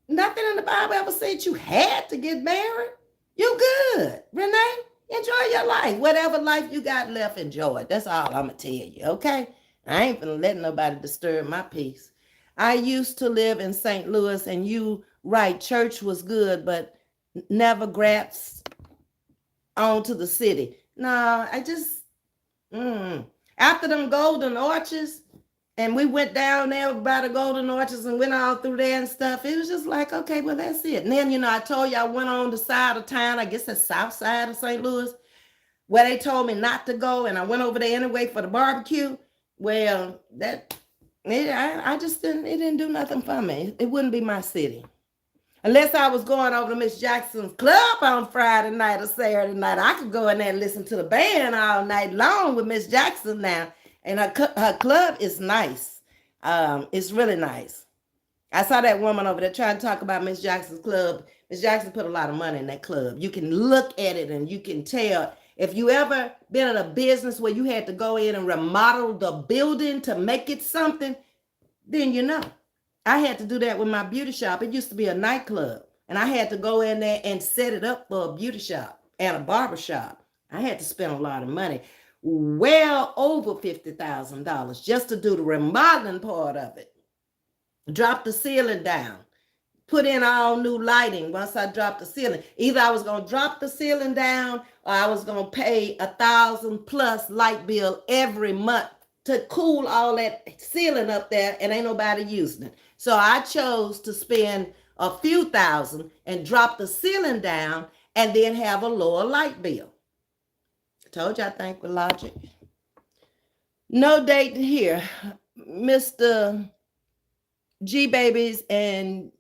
A: nothing in the Bible ever said you had to get married. You good, Renee. Enjoy your life. Whatever life you got left, enjoy it. That's all I'm going to tell you, okay? I ain't gonna let nobody disturb my peace. I used to live in St. Louis, and you right, church was good, but never grasped onto the city. No, I just, after them golden orchards, and we went down there by the golden orchards and went all through there and stuff, it was just like, okay, well, that's it. And then, I told you I went on the side of town, I guess the south side of St. Louis, where they told me not to go, and I went over there anyway for the barbecue. Well, I just didn't, it didn't do nothing for me. It wouldn't be my city. Unless I was going over to Miss Jackson's club on Friday night or Saturday night. I could go in there and listen to the band all night long with Miss Jackson now. And her club is nice. It's really nice. I saw that woman over there trying to talk about Miss Jackson's club. Miss Jackson put a lot of money in that club. You can look at it and you can tell. If you ever been in a business where you had to go in and remodel the building to make it something, then you know. I had to do that with my beauty shop. It used to be a nightclub, and I had to go in there and set it up for a beauty shop and a barber shop. I had to spend a lot of money, well over $50,000 just to do the remodeling part of it. Drop the ceiling down. Put in all new lighting once I dropped the ceiling. Either I was going to drop the ceiling down or I was going to pay $1,000+ light bill every month to cool all that ceiling up there, and ain't nobody using it. So I chose to spend a few thousand and drop the ceiling down and then have a lower light bill. I told you I think with logic. No date here. Mr. G Babies and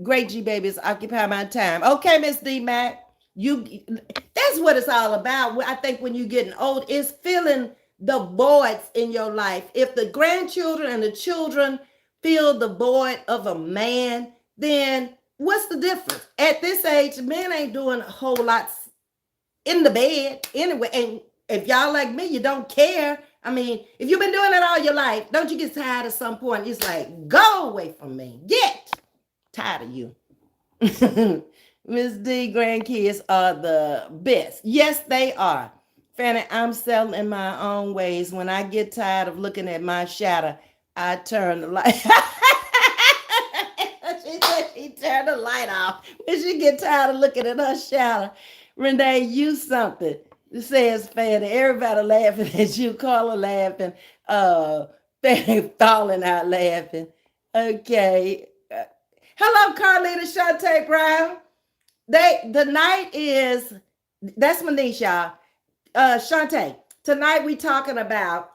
A: Great G Babies occupy my time. Okay, Miss D Mac, that's what it's all about. I think when you're getting old, it's filling the voids in your life. If the grandchildren and the children fill the void of a man, then what's the difference? At this age, men ain't doing a whole lot in the bed anyway. And if y'all like me, you don't care. I mean, if you've been doing it all your life, don't you get tired at some point? It's like, go away from me. Get tired of you. Miss D, grandkids are the best. Yes, they are. Fanny, I'm selling in my own ways. When I get tired of looking at my shadow, I turn the light. She said she turned the light off when she get tired of looking at her shadow. Renee, you something. It says Fanny. Everybody laughing at you. Carla laughing. Fanny falling out laughing. Okay. Hello, Carlita Shantae Brown. The night is, that's my niece, y'all. Shantae, tonight we talking about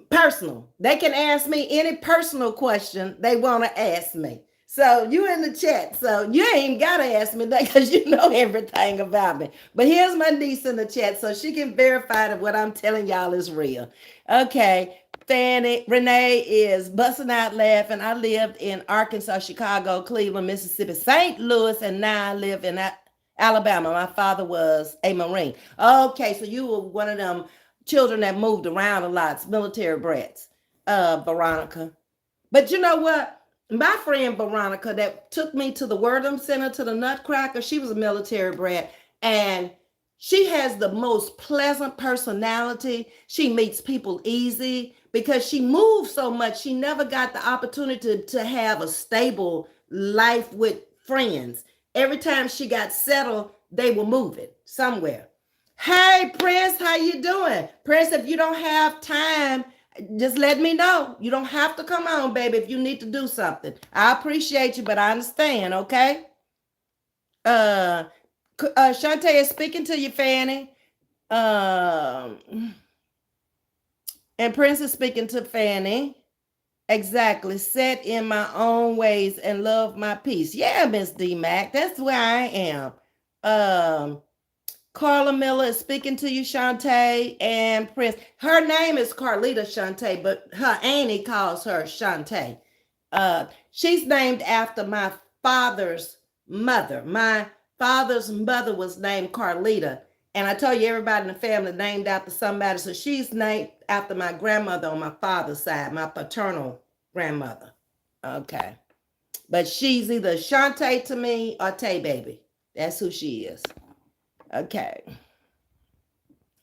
A: personal. They can ask me any personal question they want to ask me. So you in the chat. So you ain't got to ask me that because you know everything about me. But here's my niece in the chat so she can verify that what I'm telling y'all is real. Okay. Fanny, Renee is busting out laughing. I lived in Arkansas, Chicago, Cleveland, Mississippi, St. Louis, and now I live in Alabama. My father was a Marine. Okay, so you were one of them children that moved around a lot, military brats, Veronica. But you know what? My friend Veronica that took me to the Wordham Center, to the Nutcracker, she was a military brat, and She has the most pleasant personality. She meets people easy because she moves so much. She never got the opportunity to have a stable life with friends. Every time she got settled, they were moving somewhere. Hey, Prince, how you doing? Prince, if you don't have time, just let me know. You don't have to come on, baby, if you need to do something. I appreciate you, but I understand, okay? Uh, Shantae is speaking to you, Fanny. And Prince is speaking to Fanny. Exactly. Set in my own ways and love my peace. Yeah, Miss D Mac. That's where I am. Um, Carla Miller is speaking to you, Shantae and Prince. Her name is Carlita Shantae, but her auntie calls her Shantae. She's named after my father's mother. My father's mother was named Carlita. And I told you everybody in the family named after somebody. So she's named after my grandmother on my father's side, my paternal grandmother. Okay. But she's either Shantae to me or Tay Baby. That's who she is. Okay.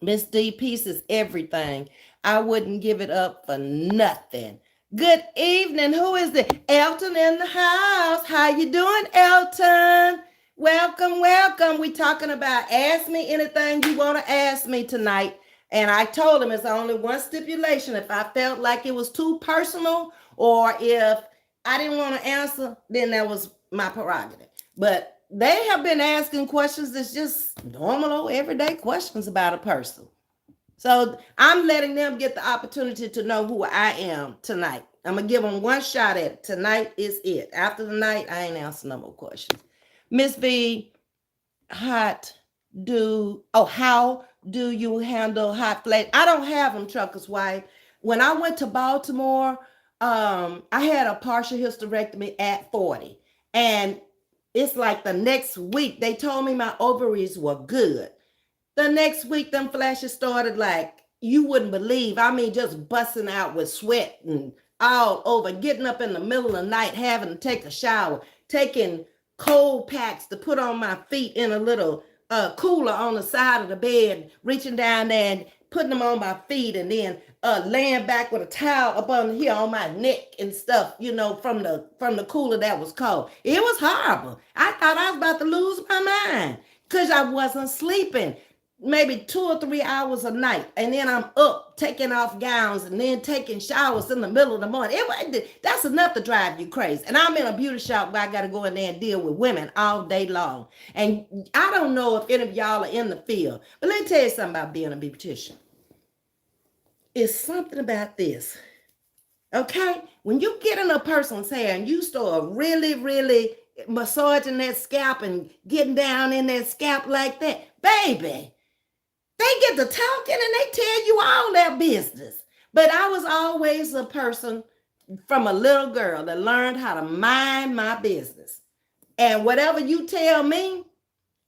A: Miss D, peace is everything. I wouldn't give it up for nothing. Good evening. Who is it? Elton in the house. How you doing, Elton? Welcome, welcome. We talking about ask me anything you want to ask me tonight. And I told him it's only one stipulation. If I felt like it was too personal or if I didn't want to answer, then that was my prerogative. But they have been asking questions that's just normal, everyday questions about a person. So I'm letting them get the opportunity to know who I am tonight. I'm going to give them one shot at it. Tonight is it. After the night, I ain't answering no more questions. Ms.V, how do you handle hot flash? I don't have them, trucker's wife. When I went to Baltimore, I had a partial hysterectomy at 40. And it's like the next week, they told me my ovaries were good. The next week, them flashes started like you wouldn't believe. I mean, just busting out with sweat and all over, getting up in the middle of the night, having to take a shower, taking cold packs to put on my feet in a little cooler on the side of the bed, reaching down there and putting them on my feet, and then laying back with a towel up on here on my neck and stuff, you know, from the cooler that was cold. It was horrible. I thought I was about to lose my mind because I wasn't sleeping. Maybe 2 or 3 hours a night, and then I'm up taking off gowns and then taking showers in the middle of the morning. That's enough to drive you crazy. And I'm in a beauty shop where I got to go in there and deal with women all day long. And I don't know if any of y'all are in the field, but let me tell you something about being a beautician. It's something about this. Okay, when you get in a person's hair and you start really massaging that scalp and getting down in that scalp like that, baby, they get to talking and they tell you all their business. But I was always a person from a little girl that learned how to mind my business. And whatever you tell me,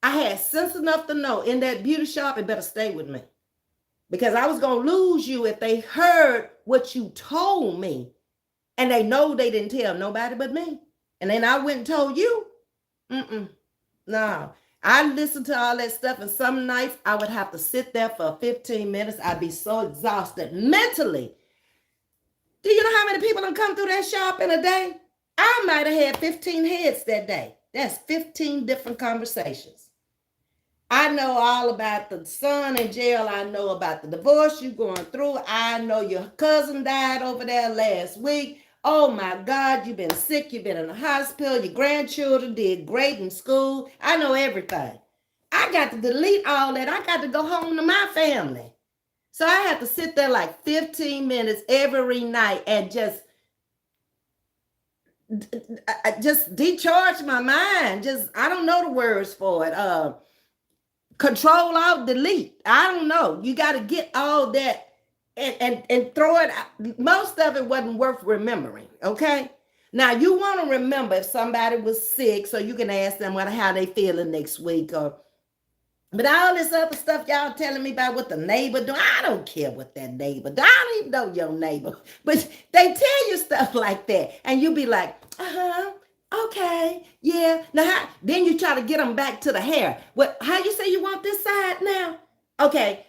A: I had sense enough to know in that beauty shop, it better stay with me. Because I was going to lose you if they heard what you told me. And they know they didn't tell nobody but me. And then I went and told you. No. I listened to all that stuff, and some nights I would have to sit there for 15 minutes. I'd be so exhausted mentally. Do you know how many people have come through that shop in a day? I might have had 15 heads that day. That's 15 different conversations. I know all about the son in jail. I know about the divorce you're going through. I know your cousin died over there last week. Oh my God, you've been sick. You've been in the hospital. Your grandchildren did great in school. I know everything. I got to delete all that. I got to go home to my family. So I had to sit there like 15 minutes every night and just decharge my mind. I don't know the words for it. Control, alt, delete. I don't know. You got to get all that and throw it out. Most of it wasn't worth remembering, okay? Now, you want to remember if somebody was sick so you can ask them how they feeling next week. But all this other stuff y'all telling me about what the neighbor doing, I don't care what that neighbor do. I don't even know your neighbor. But they tell you stuff like that. And you be like, okay, Yeah. Now, then you try to get them back to the hair. What? How you say you want this side now? Okay.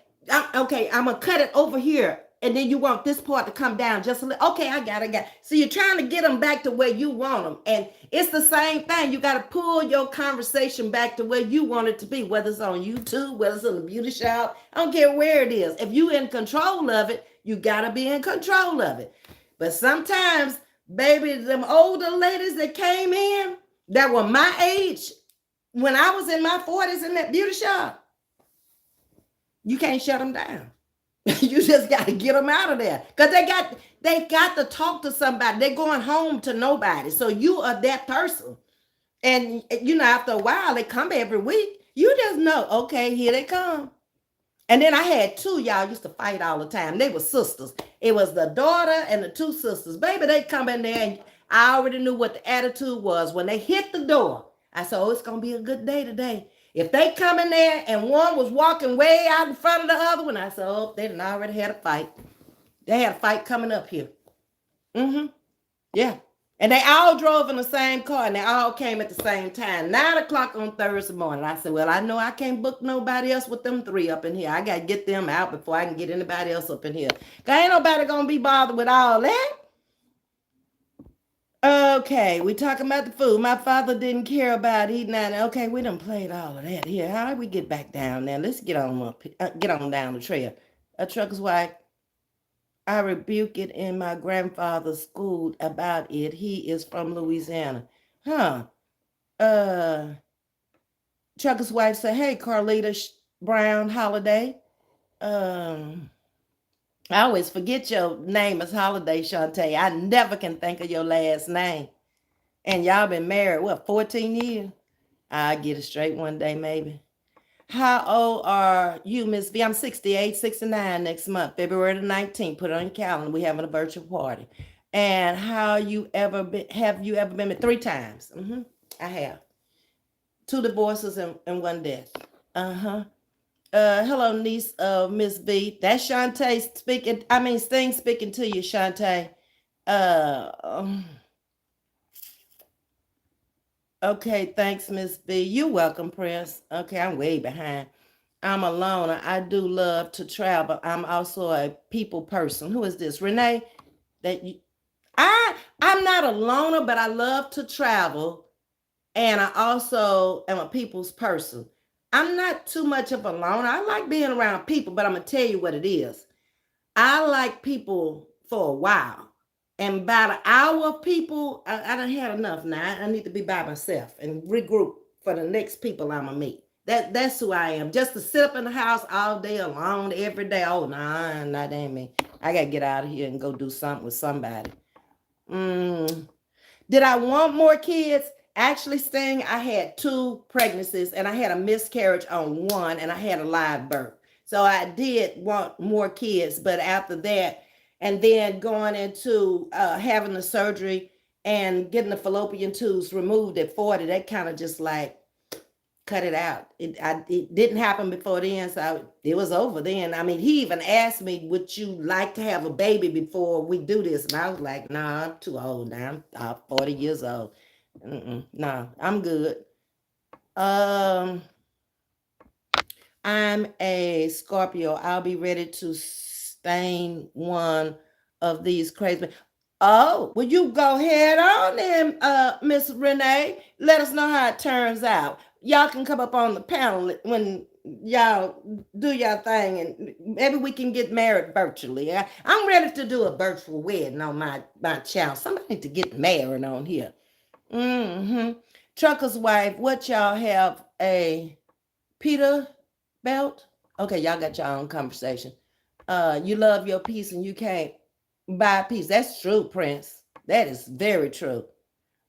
A: Okay. I'm gonna cut it over here, and then you want this part to come down just a little. Okay, I got. So you're trying to get them back to where you want them, and it's the same thing. You got to pull your conversation back to where you want it to be, whether it's on YouTube, whether it's in the beauty shop. I don't care where it is. If you in control of it, you gotta be in control of it. But sometimes, baby, them older ladies that came in that were my age when I was in my 40s in that beauty shop, you can't shut them down. You just got to get them out of there because they got to talk to somebody. They're going home to nobody. So you are that person. And after a while, they come every week. You just know, okay, here they come. And then I had two y'all used to fight all the time. They were sisters. It was the daughter and the two sisters. Baby, they come in there and I already knew what the attitude was. When they hit the door, I said, oh, it's going to be a good day today. If they come in there and one was walking way out in front of the other one, I said, oh, they done already had a fight. They had a fight coming up here. Mm-hmm. Yeah. And they all drove in the same car and they all came at the same time. 9 o'clock on Thursday morning. I said, well, I know I can't book nobody else with them three up in here. I got to get them out before I can get anybody else up in here. Because ain't nobody going to be bothered with all that. Okay, we talking about the food. My father didn't care about eating out. Okay, we done played all of that here. How do we get back down there? Let's get on up, get on down the trail. A trucker's wife. I rebuke it in my grandfather's school about it. He is from Louisiana. Huh. Trucker's wife said, hey, Carlita Brown Holiday. I always forget your name is Holiday, Shantae. I never can think of your last name. And y'all been married, what, 14 years? I'll get it straight one day, maybe. How old are you, Ms.V? I'm 68, 69 next month, February the 19th. Put it on your calendar. We're having a virtual party. And have you ever been married? 3 times? Mm-hmm. I have. 2 divorces and 1 death. Uh-huh. Hello, niece of Ms.V. That's Shantae speaking. Sting speaking to you, Shantae. Okay, thanks, Ms.V. You're welcome, Prince. Okay, I'm way behind. I'm a loner. I do love to travel. I'm also a people person. Who is this? Renee? I'm not a loner, but I love to travel. And I also am a people's person. I'm not too much of a loner. I like being around people, but I'm going to tell you what it is. I like people for a while. And about an hour of people, I done had enough now. I need to be by myself and regroup for the next people I'm going to meet. That's who I am. Just to sit up in the house all day alone, every day. Oh, nah, that ain't me. I got to get out of here and go do something with somebody. Did I want more kids? Actually, Sting, I had 2 pregnancies and I had a miscarriage on 1 and I had a live birth. So I did want more kids, but after that, and then going into having the surgery and getting the fallopian tubes removed at 40, that kind of just like cut it out. It didn't happen before then, so it was over then. He even asked me, would you like to have a baby before we do this? And I was like, nah, I'm too old now. I'm 40 years old. Nah, I'm good. I'm a Scorpio. I'll be ready to stain one of these crazy. Oh, well, you go head on then, Miss Renee. Let us know how it turns out. Y'all can come up on the panel when y'all do your thing, and maybe we can get married virtually. I'm ready to do a virtual wedding on my channel. Somebody need to get married on here. Mm-hmm. Trucker's wife, what y'all have? A Peter belt? Okay, y'all got your own conversation. You love your piece and you can't buy peace. That's true, Prince. That is very true.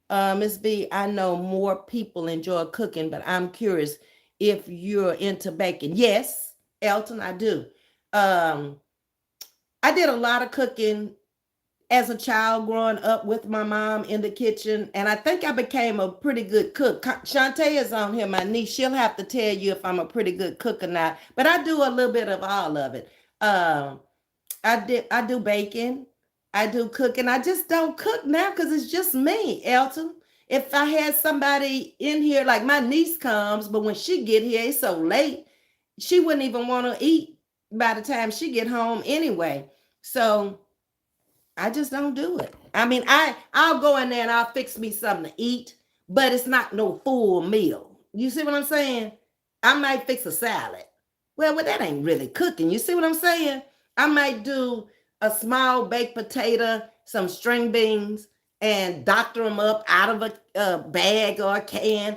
A: Ms.V, I know more people enjoy cooking, but I'm curious if you're into baking. Yes, Elton, I do. I did a lot of cooking as a child growing up with my mom in the kitchen, and I think I became a pretty good cook. Shantae is on here, my niece. She'll have to tell you if I'm a pretty good cook or not, but I do a little bit of all of it. I do baking. I do cooking. I just don't cook now because it's just me, Elton. If I had somebody in here, like my niece comes, but when she get here, it's so late, she wouldn't even want to eat by the time she get home anyway. So I just don't do it. I mean, I'll go in there and I'll fix me something to eat, but it's not no full meal. You see what I'm saying? I might fix a salad. Well, that ain't really cooking. You see what I'm saying? I might do a small baked potato, some string beans, and doctor them up out of a bag or a can.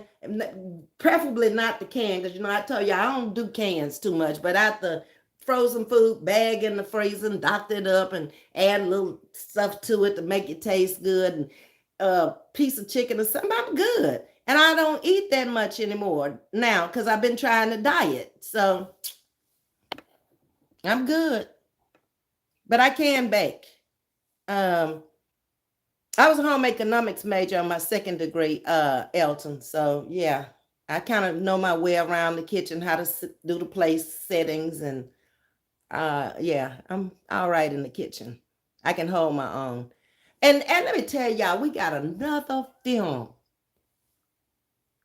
A: Preferably not the can, because I told you I don't do cans too much, but out the frozen food bag in the freezer and doctor it up and add a little stuff to it to make it taste good, and a piece of chicken or something. I'm good. And I don't eat that much anymore now because I've been trying to diet. So I'm good. But I can bake. I was a home economics major on my second degree, Elton. So yeah, I kind of know my way around the kitchen, how to do the place settings, and yeah, I'm all right in the kitchen. I can hold my own. And let me tell y'all, we got another film.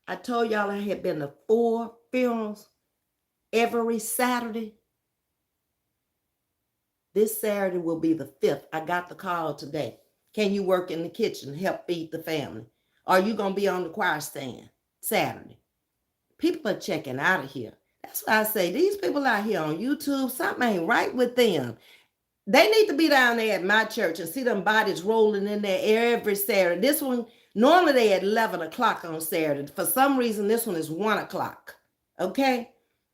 A: I told y'all I had been to 4 funerals every Saturday. This Saturday will be the 5th. I got the call today. Can you work in the kitchen, help feed the family? Are you going to be on the choir stand Saturday? People are checking out of here. That's why I say these people out here on YouTube, something ain't right with them. They need to be down there at my church and see them bodies rolling in there every Saturday. This one, normally they at 11 o'clock on Saturday. For some reason, this one is 1 o'clock. Okay?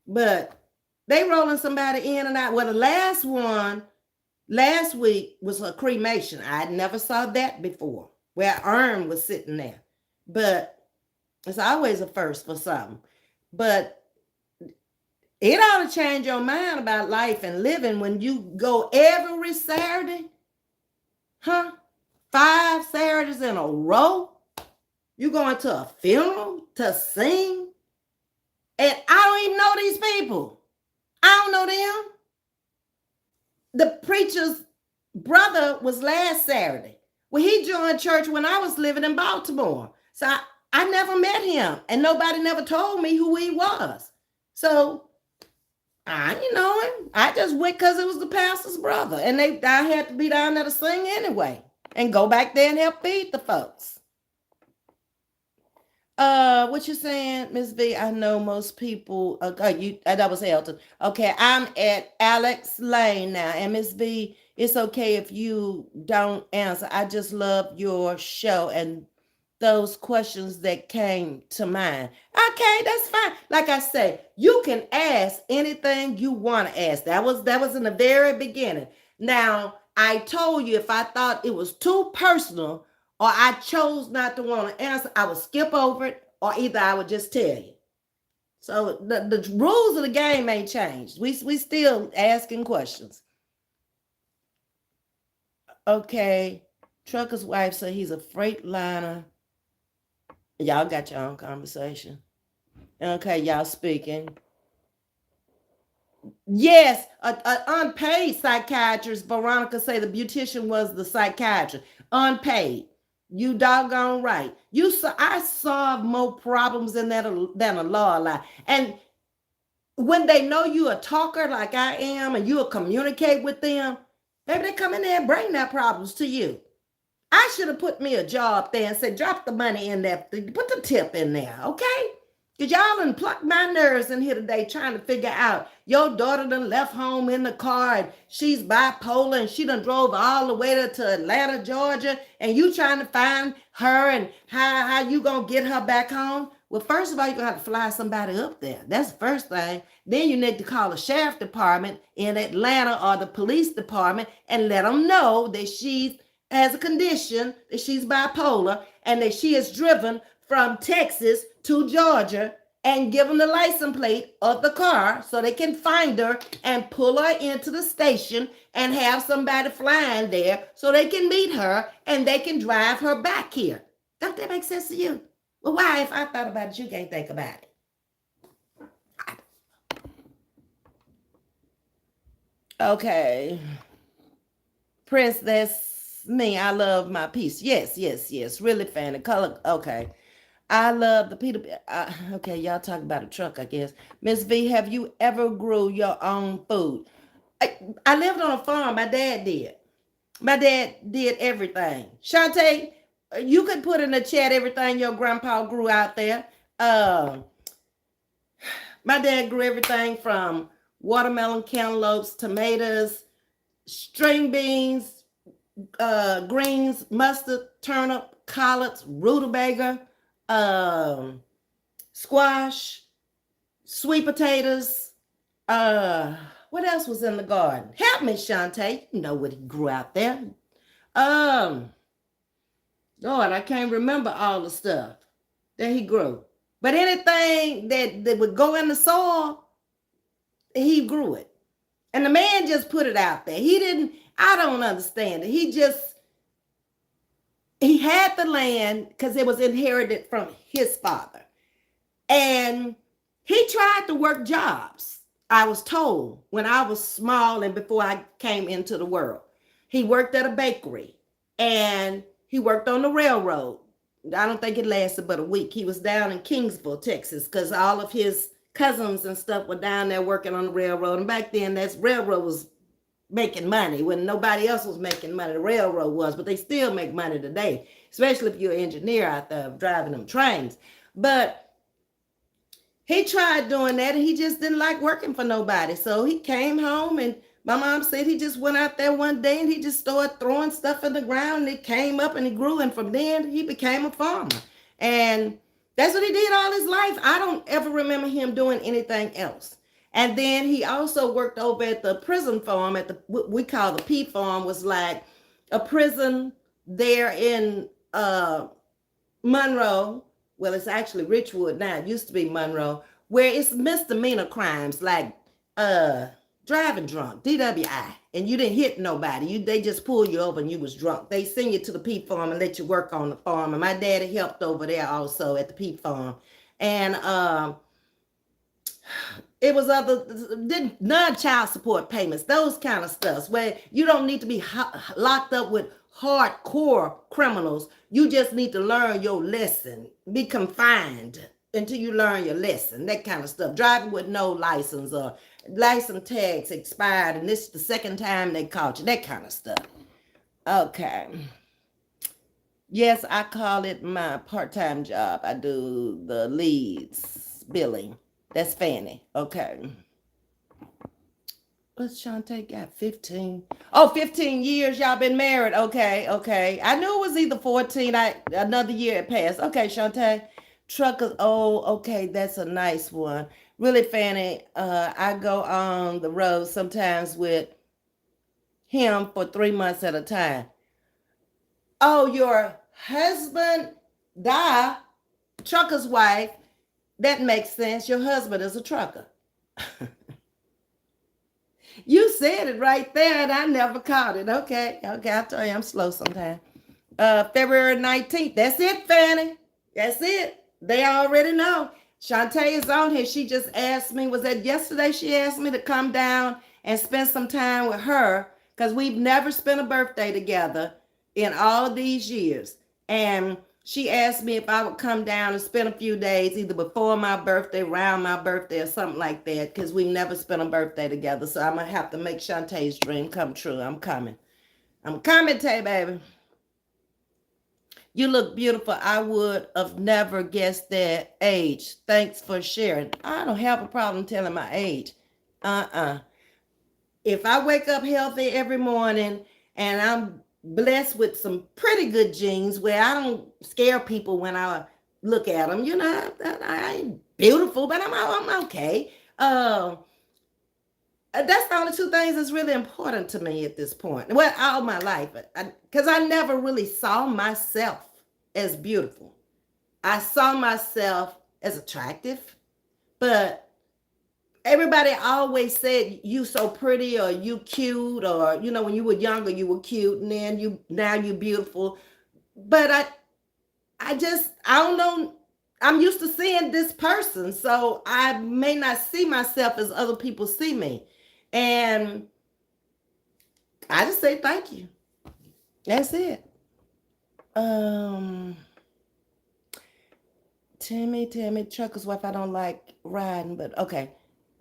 A: But they rolling somebody in and out. Well, the last one last week was a cremation. I never saw that before, where urn was sitting there. But it's always a first for something. But it ought to change your mind about life and living when you go every Saturday. Huh? 5 Saturdays in a row. You going to a funeral to sing? And I don't even know these people. I don't know them. The preacher's brother was last Saturday. Well, he joined church when I was living in Baltimore. So I never met him, and nobody never told me who he was. So I didn't know him. I just went because it was the pastor's brother, and I had to be down there to sing anyway and go back there and help feed the folks. What you saying, Ms.V? I know most people. That was Elton. Okay, I'm at Alex Lane now, and Ms.V, it's okay if you don't answer. I just love your show and those questions that came to mind. Okay, that's fine. Like I say, you can ask anything you want to ask. That was in the very beginning. Now, I told you if I thought it was too personal or I chose not to want to answer, I would skip over it, or either I would just tell you. So the rules of the game ain't changed. We still asking questions. Okay, trucker's wife said he's a freightliner. Y'all got your own conversation. Okay, y'all speaking. Yes, a unpaid psychiatrist. Veronica say the beautician was the psychiatrist. Unpaid. You doggone right. I solve more problems than a law lie. And when they know you a talker like I am, and you'll communicate with them, maybe they come in there and bring their problems to you. I should have put me a job there and said, drop the money in there, put the tip in there, okay? Because y'all done plucked my nerves in here today trying to figure out your daughter done left home in the car and she's bipolar and she done drove all the way to Atlanta, Georgia, and you trying to find her and how you gonna get her back home. Well, first of all, you're gonna have to fly somebody up there. That's the first thing. Then you need to call the sheriff department in Atlanta or the police department and let them know that she's has a condition, that she's bipolar, and that she is driven from Texas to Georgia, and give them the license plate of the car so they can find her and pull her into the station and have somebody flying there so they can meet her and they can drive her back here. Don't that make sense to you? Well, why, if I thought about it, you can't think about it? Okay. Princess me. I love my piece. Yes, yes, yes. Really fan the color. Okay. I love the Peter. Okay, y'all talk about a truck, I guess. Miss V, have you ever grew your own food? I lived on a farm. My dad did. My dad did everything. Shantae, you could put in the chat everything your grandpa grew out there. Uh, my dad grew everything from watermelon, cantaloupes, tomatoes, string beans, greens, mustard, turnip, collards, rutabaga, um, squash, sweet potatoes. What else was in the garden? Help me, Shantae. You know what he grew out there. Um, Lord, I can't remember all the stuff that he grew. But anything that would go in the soil, he grew it. And the man just put it out there. He didn't, I don't understand it. He had the land because it was inherited from his father. And he tried to work jobs, I was told, when I was small and before I came into the world. He worked at a bakery and he worked on the railroad. I don't think it lasted but a week. He was down in Kingsville, Texas, because all of his cousins and stuff were down there working on the railroad. And back then, that railroad was making money when nobody else was making money. The railroad was, but they still make money today, especially if you're an engineer out there driving them trains. But he tried doing that and he just didn't like working for nobody. So he came home and my mom said he just went out there one day and he just started throwing stuff in the ground and it came up and it grew. And from then he became a farmer. And that's what he did all his life. I don't ever remember him doing anything else. And then he also worked over at the prison farm at the, what we call the P farm, was like a prison there in Monroe. Well, it's actually Richwood now. It used to be Monroe, where it's misdemeanor crimes like driving drunk, DWI, and you didn't hit nobody. They just pull you over and you was drunk. They send you to the peat farm and let you work on the farm. And my daddy helped over there also at the peat farm. And it was non-child support payments, those kind of stuff where you don't need to be locked up with hardcore criminals. You just need to learn your lesson, be confined until you learn your lesson, that kind of stuff. Driving with no license or license tags expired and this is the second time they caught you, that kind of stuff. Okay. Yes, I call it my part-time job. I do the leads billing. That's Fanny. Okay. What's Shantae got? 15. Oh, 15 years y'all been married. Okay, okay. I knew it was either 14. Another year had passed. Okay, Shantae. Truckers. Oh, okay. That's a nice one. Really, Fanny. I go on the road sometimes with him for 3 months at a time. Oh, your husband died, trucker's wife. That makes sense. Your husband is a trucker. You said it right there and I never caught it. Okay. Okay. I tell you, I'm slow sometimes. February 19th. That's it, Fanny. That's it. They already know. Shantae is on here. She just asked me, was that yesterday? She asked me to come down and spend some time with her because we've never spent a birthday together in all these years. And she asked me if I would come down and spend a few days either before my birthday, around my birthday, or something like that, because we never spent a birthday together. So I'm going to have to make Shantae's dream come true. I'm coming. I'm coming, Tay, baby. You look beautiful. I would have never guessed that age. Thanks for sharing. I don't have a problem telling my age. If I wake up healthy every morning and I'm blessed with some pretty good genes where I don't scare people when I look at them, I ain't beautiful, but I'm okay. That's the only two things that's really important to me at this point. Well, all my life, because I never really saw myself as beautiful. I saw myself as attractive, but everybody always said you so pretty or you cute, or when you were younger you were cute and then now you're beautiful. But I don't know. I'm used to seeing this person, so I may not see myself as other people see me. And I just say thank you. That's it. Um, Timmy, trucker's wife. I don't like riding, but okay.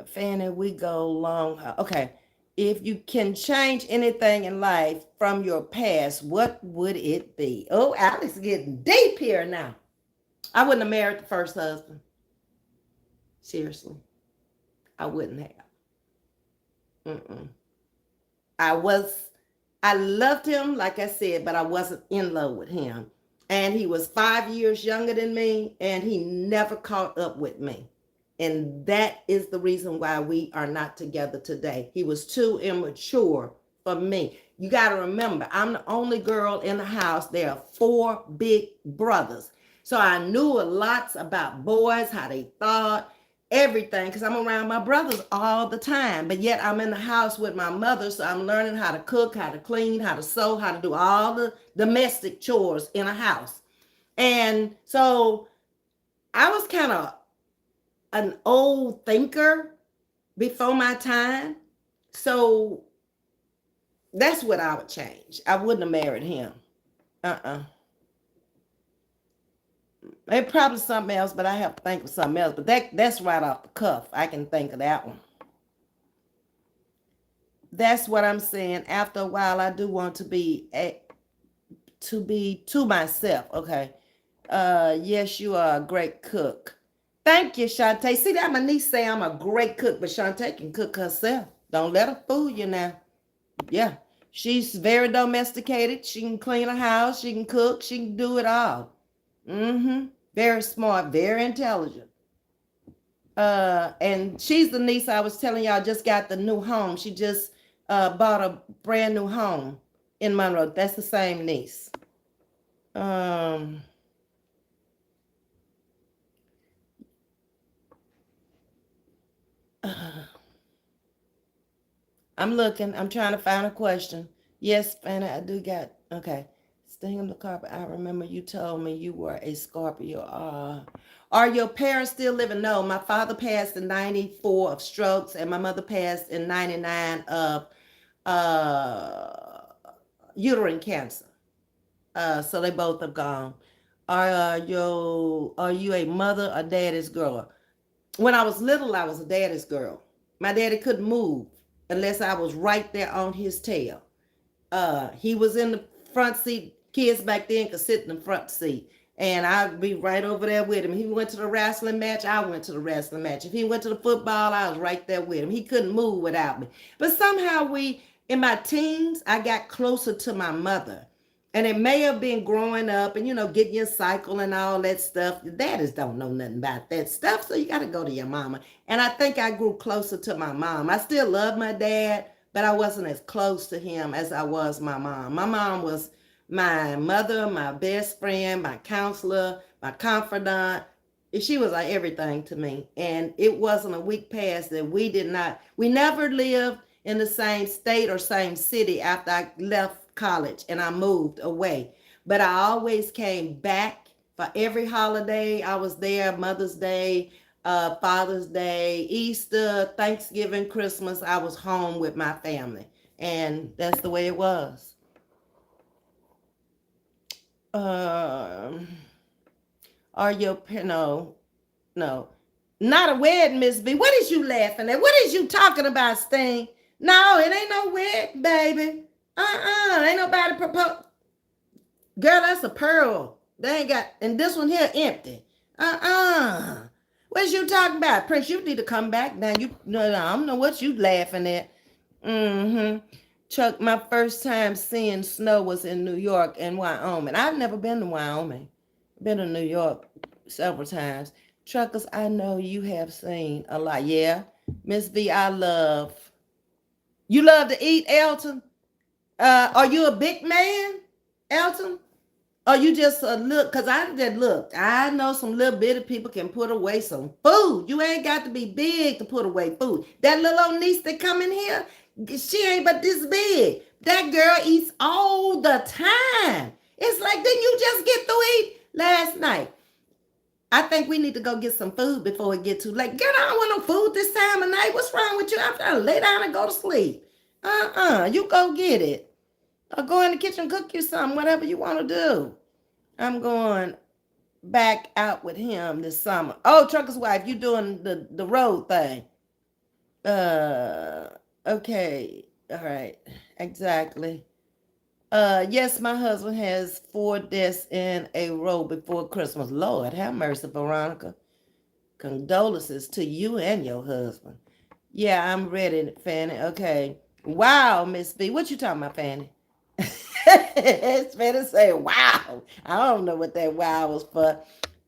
A: Fanny, we go long. Okay. If you can change anything in life from your past, what would it be? Oh, Alex is getting deep here now. I wouldn't have married the first husband. Seriously, I wouldn't have. Mm-mm. I was, I loved him, like I said, but I wasn't in love with him. And he was 5 years younger than me, and he never caught up with me. And that is the reason why we are not together today. He was too immature for me. You got to remember, I'm the only girl in the house. There are four big brothers. So I knew a lot about boys, how they thought, everything, because I'm around my brothers all the time. But yet I'm in the house with my mother, so I'm learning how to cook, how to clean, how to sew, how to do all the domestic chores in a house. And so I was kind of an old thinker before my time. So that's what I would change. I wouldn't have married him. Uh-uh. Maybe probably something else, but I have to think of something else. But that's right off the cuff. I can think of that one. That's what I'm saying. After a while, I do want to myself. Okay. Yes, you are a great cook. Thank you, Shantae. See that my niece say I'm a great cook, but Shantae can cook herself. Don't let her fool you now. Yeah. She's very domesticated. She can clean a house. She can cook. She can do it all. Mm-hmm. Very smart, very intelligent. And she's the niece I was telling y'all just got the new home. She just bought a brand new home in Monroe. That's the same niece. Um, I'm looking. I'm trying to find a question. Yes, Fanny, I do got. Okay. Sting in the carpet. I remember you told me you were a Scorpio. Are your parents still living? No, my father passed in 94 of strokes, and my mother passed in 99 of uh, uterine cancer. So they both have gone. Are you a mother or daddy's girl? When I was little, I was a daddy's girl. My daddy couldn't move unless I was right there on his tail. He was in the front seat. Kids back then could sit in the front seat. And I'd be right over there with him. He went to the wrestling match, I went to the wrestling match. If he went to the football, I was right there with him. He couldn't move without me. But somehow in my teens, I got closer to my mother. And it may have been growing up and, getting your cycle and all that stuff. The daddies don't know nothing about that stuff, so you got to go to your mama. And I think I grew closer to my mom. I still love my dad, but I wasn't as close to him as I was my mom. My mom was my mother, my best friend, my counselor, my confidant. She was like everything to me. And it wasn't a week past that we never lived in the same state or same city after I left college and I moved away. But I always came back for every holiday. I was there, Mother's Day, Father's Day, Easter, Thanksgiving, Christmas. I was home with my family. And that's the way it was. Um, are your, no, not a wedding, Ms.V. What is you laughing at? What is you talking about, Sting? No, it ain't no wedding, baby. Ain't nobody propose. Girl, that's a pearl. They ain't got, and this one here empty. What you talking about? Prince, you need to come back now. No, I don't know what you laughing at. Mm-hmm. Chuck, my first time seeing snow was in New York and Wyoming. I've never been to Wyoming. Been to New York several times. Truckers, I know you have seen a lot. Yeah. Miss V, you love to eat, Elton? Are you a big man, Elton? Or you just look, because I just look. I know some little bitty people can put away some food. You ain't got to be big to put away food. That little old niece that come in here, she ain't but this big. That girl eats all the time. It's like, didn't you just get through eat last night? I think we need to go get some food before it get too late. Girl, I don't want no food this time of night. What's wrong with you? I'm trying to lay down and go to sleep. You go get it. Or go in the kitchen, cook you something, whatever you want to do. I'm going back out with him this summer. Oh, trucker's wife, you doing the road thing. Uh, okay. All right. Exactly. Yes, my husband has 4 deaths in a row before Christmas. Lord, have mercy, Veronica. Condolences to you and your husband. Yeah, I'm ready, Fanny. Okay. Wow, Ms.V. What you talking about, Fanny? It's better say wow. I don't know what that wow was for.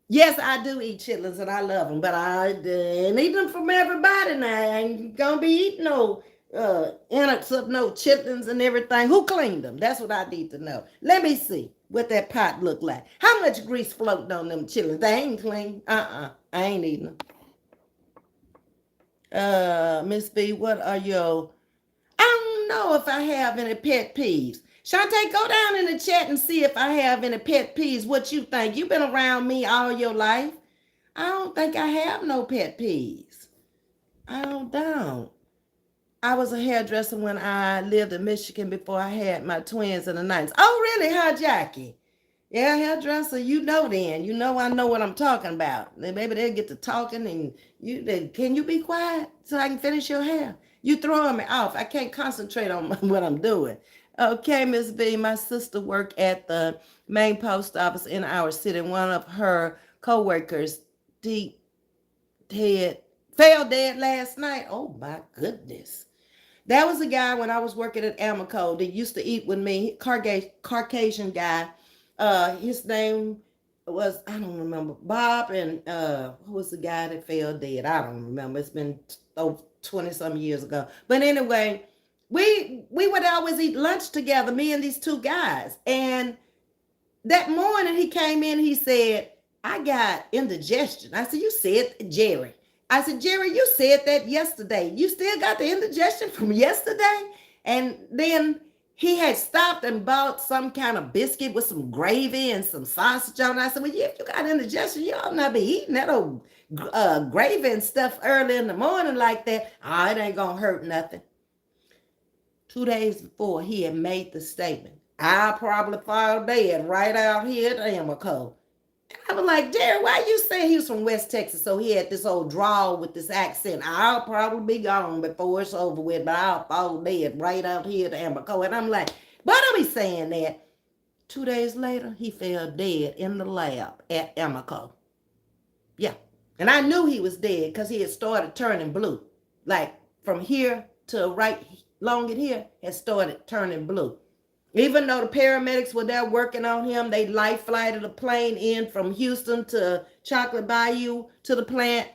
A: Yes, I do eat chitlins and I love them, but I ain't eating them from everybody now. I ain't gonna be eating no innards of no chitlins and everything. Who cleaned them? That's what I need to know. Let me see what that pot look like. How much grease floating on them chitlins? They ain't clean. I ain't eating them. Miss B, what are your I don't know if I have any pet peeves. Shantae, go down in the chat and see if I have any pet peeves. What you think? You've been around me all your life. I don't think I have no pet peeves. I don't. I was a hairdresser when I lived in Michigan before I had my twins in the 90s. Oh, really, huh, Jackie? Yeah, hairdresser, you know then. You know I know what I'm talking about. Then maybe they'll get to talking and can you be quiet so I can finish your hair? You throwing me off. I can't concentrate on what I'm doing. Okay, Ms. V, my sister worked at the main post office in our city. One of her co-workers deep dead fell dead last night. Oh my goodness. That was a guy when I was working at Amico that used to eat with me, Caucasian guy. His name was, I don't remember, Bob, and who was the guy that fell dead? I don't remember. It's been 20 some years ago. But anyway, we would always eat lunch together, me and these two guys. And that morning he came in, he said, I got indigestion. I said, you said, Jerry. I said, Jerry, you said that yesterday. You still got the indigestion from yesterday? And then he had stopped and bought some kind of biscuit with some gravy and some sausage on it. I said, well, yeah, if you got indigestion, you ought not be eating that old gravy and stuff early in the morning like that. Oh, it ain't going to hurt nothing. 2 days before, he had made the statement, I'll probably fall dead right out here at Amico. I was like, Jerry, why you saying he was from West Texas? So he had this old drawl with this accent. I'll probably be gone before it's over with, but I'll fall dead right out here at Amico. And I'm like, why don't be saying that? 2 days later, he fell dead in the lab at Amico. Yeah. And I knew he was dead because he had started turning blue. Like from here to right long in here had started turning blue. Even though the paramedics were there working on him, they life flighted a plane in from Houston to Chocolate Bayou to the plant.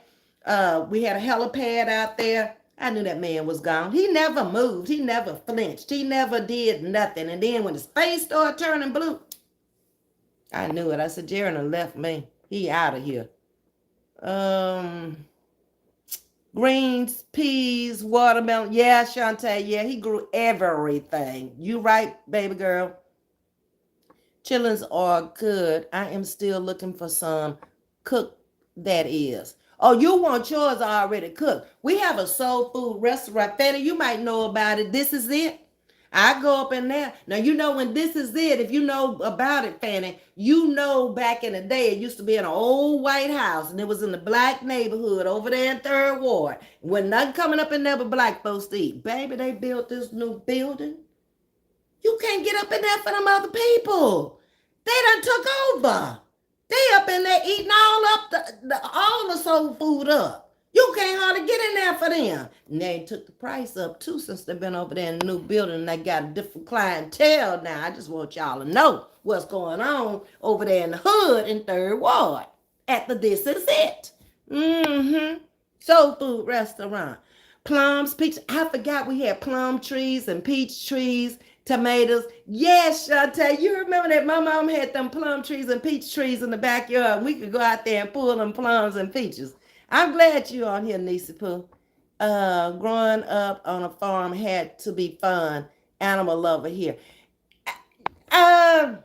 A: We had a helipad out there. I knew that man was gone. He never moved. He never flinched. He never did nothing. And then when his face started turning blue, I knew it. I said, Jaron left me. He out of here. Greens, peas, watermelon. Yeah, Shantae. Yeah, he grew everything. You right, baby girl. Chitlins are good. I am still looking for some cooked, that is. Oh, you want yours already cooked. We have a soul food restaurant. Fanny, you might know about it. This is it. I go up in there. Now, you know when this is it, if you know about it, Fanny, you know back in the day, it used to be in an old white house, and it was in the black neighborhood over there in 3rd Ward. When nothing coming up in there but black folks to eat. Baby, they built this new building. You can't get up in there for them other people. They done took over. They up in there eating all the soul food up. You can't hardly get in there for them. And they took the price up too since they've been over there in the new building and they got a different clientele now. I just want y'all to know what's going on over there in the hood in 3rd Ward at the This Is It. Soul food restaurant. Plums, peach. I forgot we had plum trees and peach trees, tomatoes. Yes, Shantae, you remember that my mom had them plum trees and peach trees in the backyard. We could go out there and pull them plums and peaches. I'm glad you're on here, Nisi Poo. Growing up on a farm had to be fun. Animal lover here. I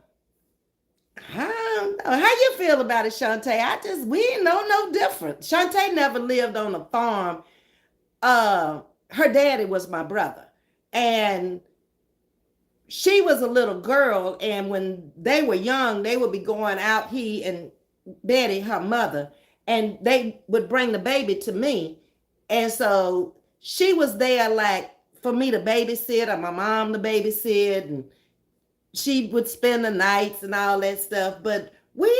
A: don't know. How you feel about it, Shantae? We ain't know no different. Shantae never lived on a farm. Her daddy was my brother. And she was a little girl, and when they were young, they would be going out, he and Betty, her mother, and they would bring the baby to me. And so she was there like for me to babysit, or my mom to babysit, and she would spend the nights and all that stuff. But we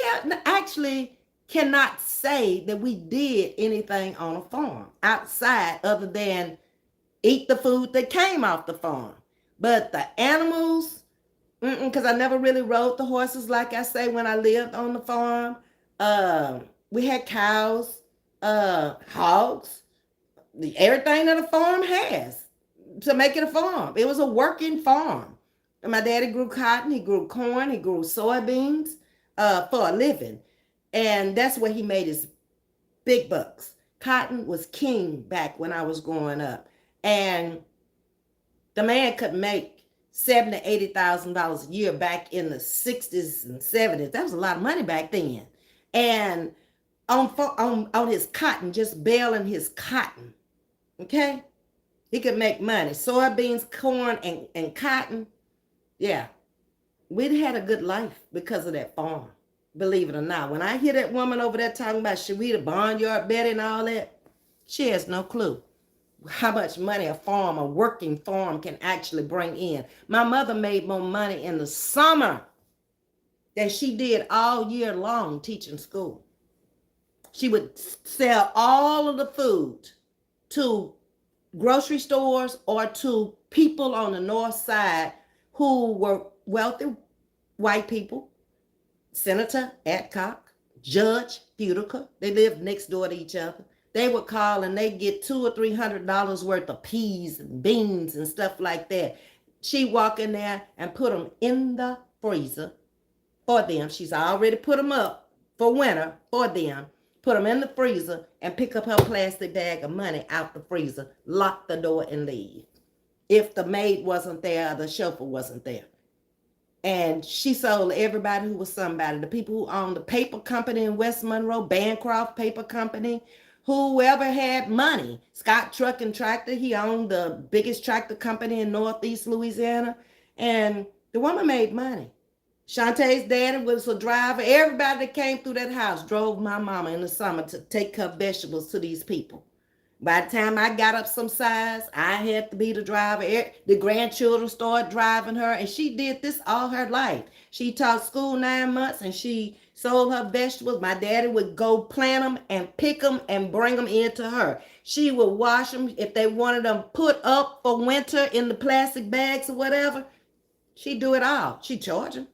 A: actually cannot say that we did anything on a farm outside other than eat the food that came off the farm. But the animals, because I never really rode the horses, like I say, when I lived on the farm. We had cows, hogs, everything that a farm has to make it a farm. It was a working farm. And my daddy grew cotton, he grew corn, he grew soybeans for a living. And that's where he made his big bucks. Cotton was king back when I was growing up. And the man could make $70,000 to $80,000 a year back in the 60s and 70s. That was a lot of money back then. And on his cotton, just baling his cotton, okay, he could make money. Soybeans, corn, and cotton. Yeah, we'd had a good life because of that farm, believe it or not. When I hear that woman over there talking about Sharita Barnyard Betty and all that, she has no clue how much money a working farm can actually bring in. My mother made more money in the summer than she did all year long teaching school. She would sell all of the food to grocery stores or to people on the north side who were wealthy white people. Senator Adcock, Judge Futica, they lived next door to each other. They would call and they get $200 or $300 worth of peas and beans and stuff like that. She walk in there and put them in the freezer for them. She's already put them up for winter for them. Put them in the freezer and pick up her plastic bag of money out the freezer, lock the door and leave. If the maid wasn't there or the chauffeur wasn't there. And she sold everybody who was somebody. The people who owned the paper company in West Monroe, Bancroft Paper Company, whoever had money. Scott Truck and Tractor, he owned the biggest tractor company in Northeast Louisiana. And the woman made money. Shantae's daddy was a driver. Everybody that came through that house drove my mama in the summer to take her vegetables to these people. By the time I got up some size, I had to be the driver. The grandchildren started driving her, and she did this all her life. She taught school 9 months, and she sold her vegetables. My daddy would go plant them and pick them and bring them into her. She would wash them if they wanted them put up for winter in the plastic bags or whatever. She'd do it all. She'd charge them.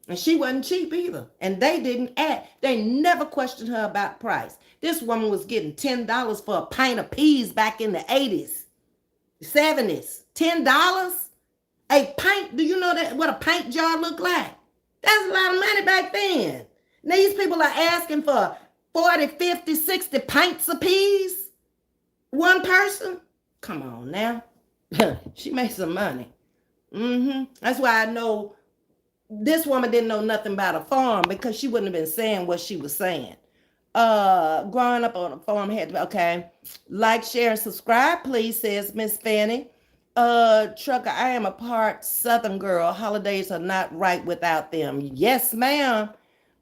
A: And she wasn't cheap either. And they didn't act. They never questioned her about price. This woman was getting $10 for a pint of peas back in the 80s, 70s. $10? A pint, do you know that what a pint jar looked like? That's a lot of money back then. These people are asking for 40, 50, 60 pints of peas. One person? Come on now. She made some money. That's why I know this woman didn't know nothing about a farm, because she wouldn't have been saying what she was saying. Growing up on a farm had to be, okay. Like, share, and subscribe, please, says Miss Fanny. Trucker, I am a part Southern girl. Holidays are not right without them. Yes, ma'am.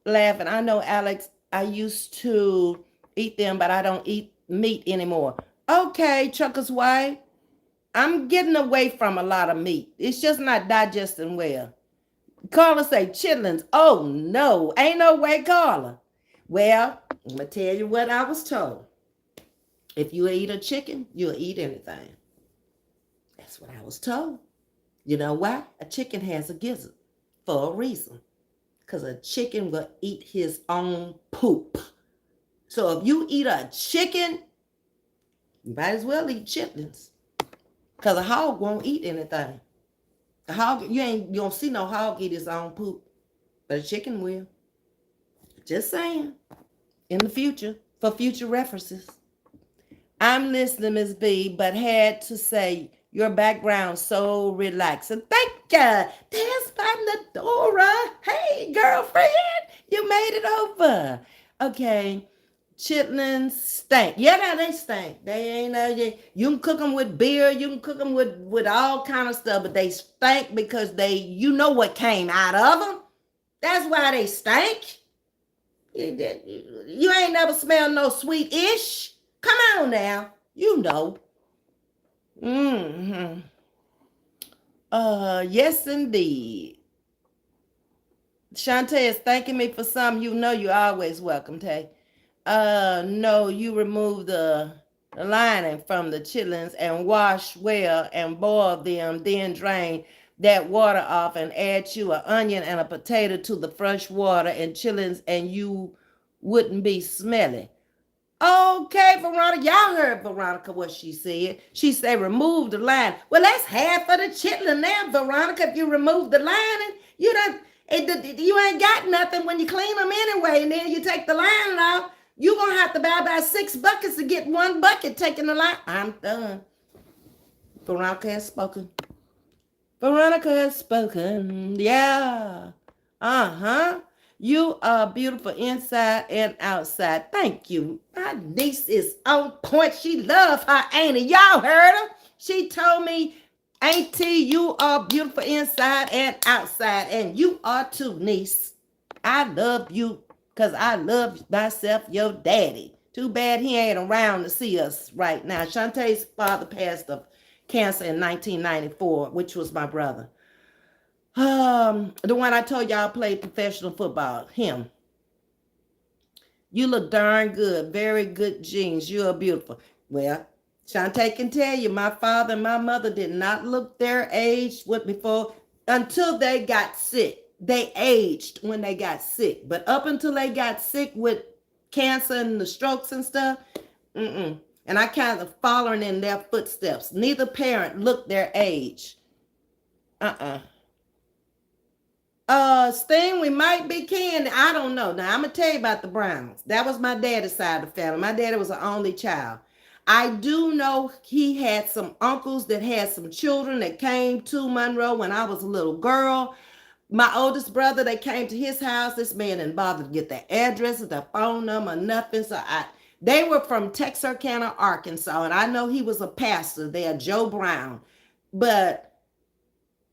A: Laughing. I know, Alex, I used to eat them, but I don't eat meat anymore. Okay, Trucker's wife. I'm getting away from a lot of meat. It's just not digesting well. Carla say chitlins. Oh no, ain't no way, Carla. Well, I'm gonna tell you what I was told. If you eat a chicken, you'll eat anything. That's what I was told. You know why? A chicken has a gizzard for a reason. Because a chicken will eat his own poop. So if you eat a chicken, you might as well eat chitlins. Because a hog won't eat anything. A hog, you don't see no hog eat his own poop, but a chicken will. Just saying. In the future, for future references. I'm listening, Ms.V, but had to say your background so relaxing. Thank you. There's Pandora. Hey, girlfriend, you made it over. Okay. Chitlins stink. Yeah, now they stink. They ain't you can cook them with beer, you can cook them with all kind of stuff, but they stink because you know what came out of them. That's why they stink. You ain't never smelled no sweet ish. Come on now, you know. Mm-hmm. Yes indeed. Shantae is thanking me for something. You know you're always welcome, Tay. No, you remove the lining from the chitlins and wash well and boil them, then drain that water off and add you an onion and a potato to the fresh water and chitlins and you wouldn't be smelly. Okay, Veronica, y'all heard Veronica what she said. She said remove the line. Well, that's half of the chitlin now, Veronica. If you remove the lining, you ain't got nothing when you clean them anyway, and then you take the lining off. You're gonna have to buy about 6 buckets to get 1 bucket taking the line. I'm done. Veronica has spoken. Veronica has spoken. Yeah. Uh-huh. You are beautiful inside and outside. Thank you. My niece is on point. She loves her auntie. Y'all heard her. She told me, Auntie, you are beautiful inside and outside. And you are too, niece. I love you because I love myself, your daddy. Too bad he ain't around to see us right now. Shantae's father passed of cancer in 1994, which was my brother. The one I told y'all played professional football, him. You look darn good. Very good genes. You are beautiful. Well, Shantae can tell you, my father and my mother did not look their age before until they got sick. They aged when they got sick. But up until they got sick with cancer and the strokes and stuff, and I kind of following in their footsteps. Neither parent looked their age. Sting, we might be kin. I don't know. Now, I'm going to tell you about the Browns. That was my daddy's side of the family. My daddy was an only child. I do know he had some uncles that had some children that came to Monroe when I was a little girl. My oldest brother, they came to his house. This man didn't bother to get their addresses, their phone number, nothing. So they were from Texarkana, Arkansas, and I know he was a pastor there, Joe Brown.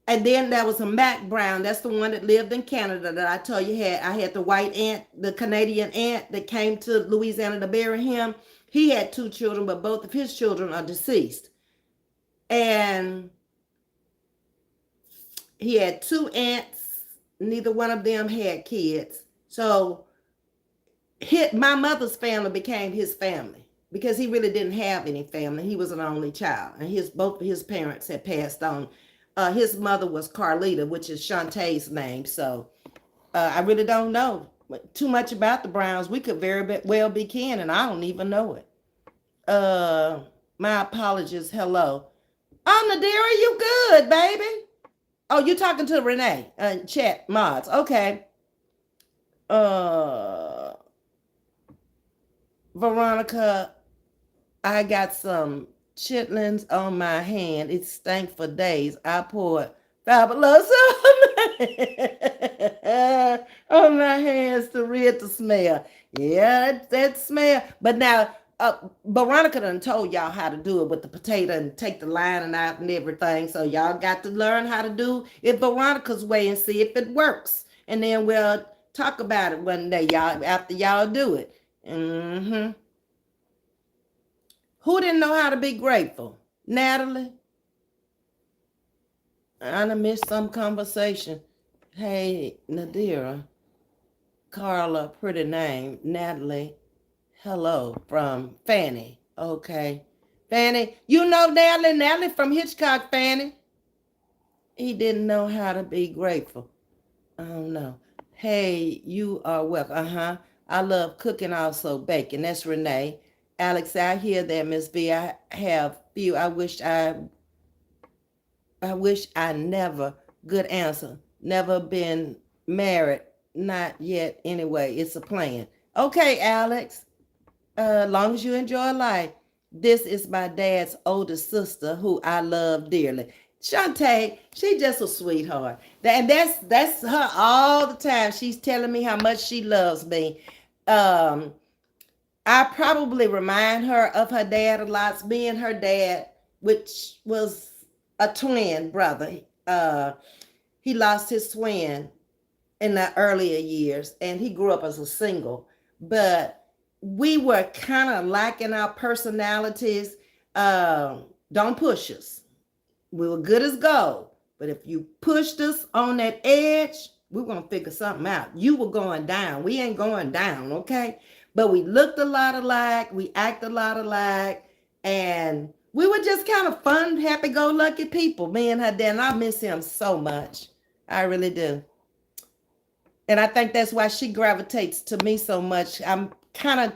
A: And then there was a Mac Brown. That's the one that lived in Canada that I told you had. I had the white aunt, the Canadian aunt that came to Louisiana to bury him. He had 2 children, but both of his children are deceased. And he had 2 aunts. Neither one of them had kids. So my mother's family became his family because he really didn't have any family. He was an only child. And both of his parents had passed on. His mother was Carlita, which is Shantae's name. So I really don't know too much about the Browns. We could very well be kin, and I don't even know it. My apologies. Hello. Oh, Nadira, you good, baby? Oh, you talking to Renee? Chat mods. Okay. Veronica, I got some chitlins on my hand. It stank for days. I poured fabulous on my hands to rid the smell. Yeah, that smell. But now, Veronica done told y'all how to do it with the potato and take the lining out and everything. So y'all got to learn how to do it Veronica's way and see if it works. And then we'll talk about it one day, y'all, after y'all do it. Who didn't know how to be grateful? Natalie? I done missed some conversation. Hey, Nadira. Carla, pretty name. Natalie. Hello, from Fanny. Okay. Fanny, you know Natalie? Natalie from Hitchcock, Fanny. He didn't know how to be grateful. I don't know. Hey, you are welcome. I love cooking, also baking. That's Renee. Alex, I hear that, Ms.V. I have few. I wish I never, good answer, never been married, not yet anyway. It's a plan. Okay, Alex, long as you enjoy life. This is my dad's older sister who I love dearly. Shantae, she just a sweetheart. And that's her all the time. She's telling me how much she loves me. I probably remind her of her dad a lot. Me and her dad, which was a twin brother. He lost his twin in the earlier years, and he grew up as a single. But we were kind of lacking our personalities. Don't push us. We were good as gold. But if you pushed us on that edge, we were going to figure something out. You were going down. We ain't going down, okay? But we looked a lot alike. We act a lot alike. And we were just kind of fun, happy-go-lucky people, me and her dad. And I miss him so much. I really do. And I think that's why she gravitates to me so much. I'm kind of,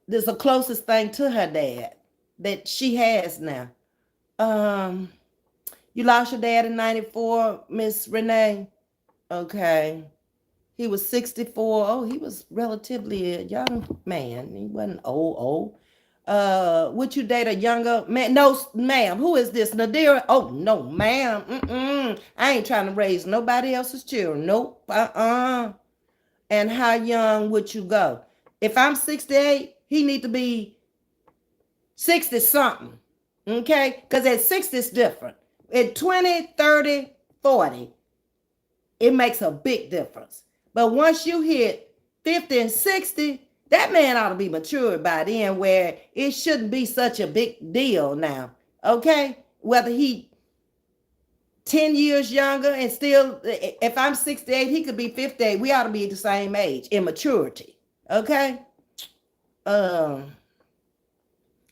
A: this is the closest thing to her dad that she has now. Um, You lost your dad in 94, Miss Renee? Okay. He was 64. Oh, he was relatively a young man. He wasn't old. Would you date a younger man? No, ma'am. Who is this? Nadira? Oh, no, ma'am. I ain't trying to raise nobody else's children. Nope. And how young would you go? If I'm 68, he need to be 60 something. Okay? Because at 60 it's different. At 20, 30, 40, it makes a big difference. But once you hit 50 and 60, that man ought to be matured by then, where it shouldn't be such a big deal now. Okay? Whether he 10 years younger and still, if I'm 68, he could be 58. We ought to be the same age in maturity. Okay?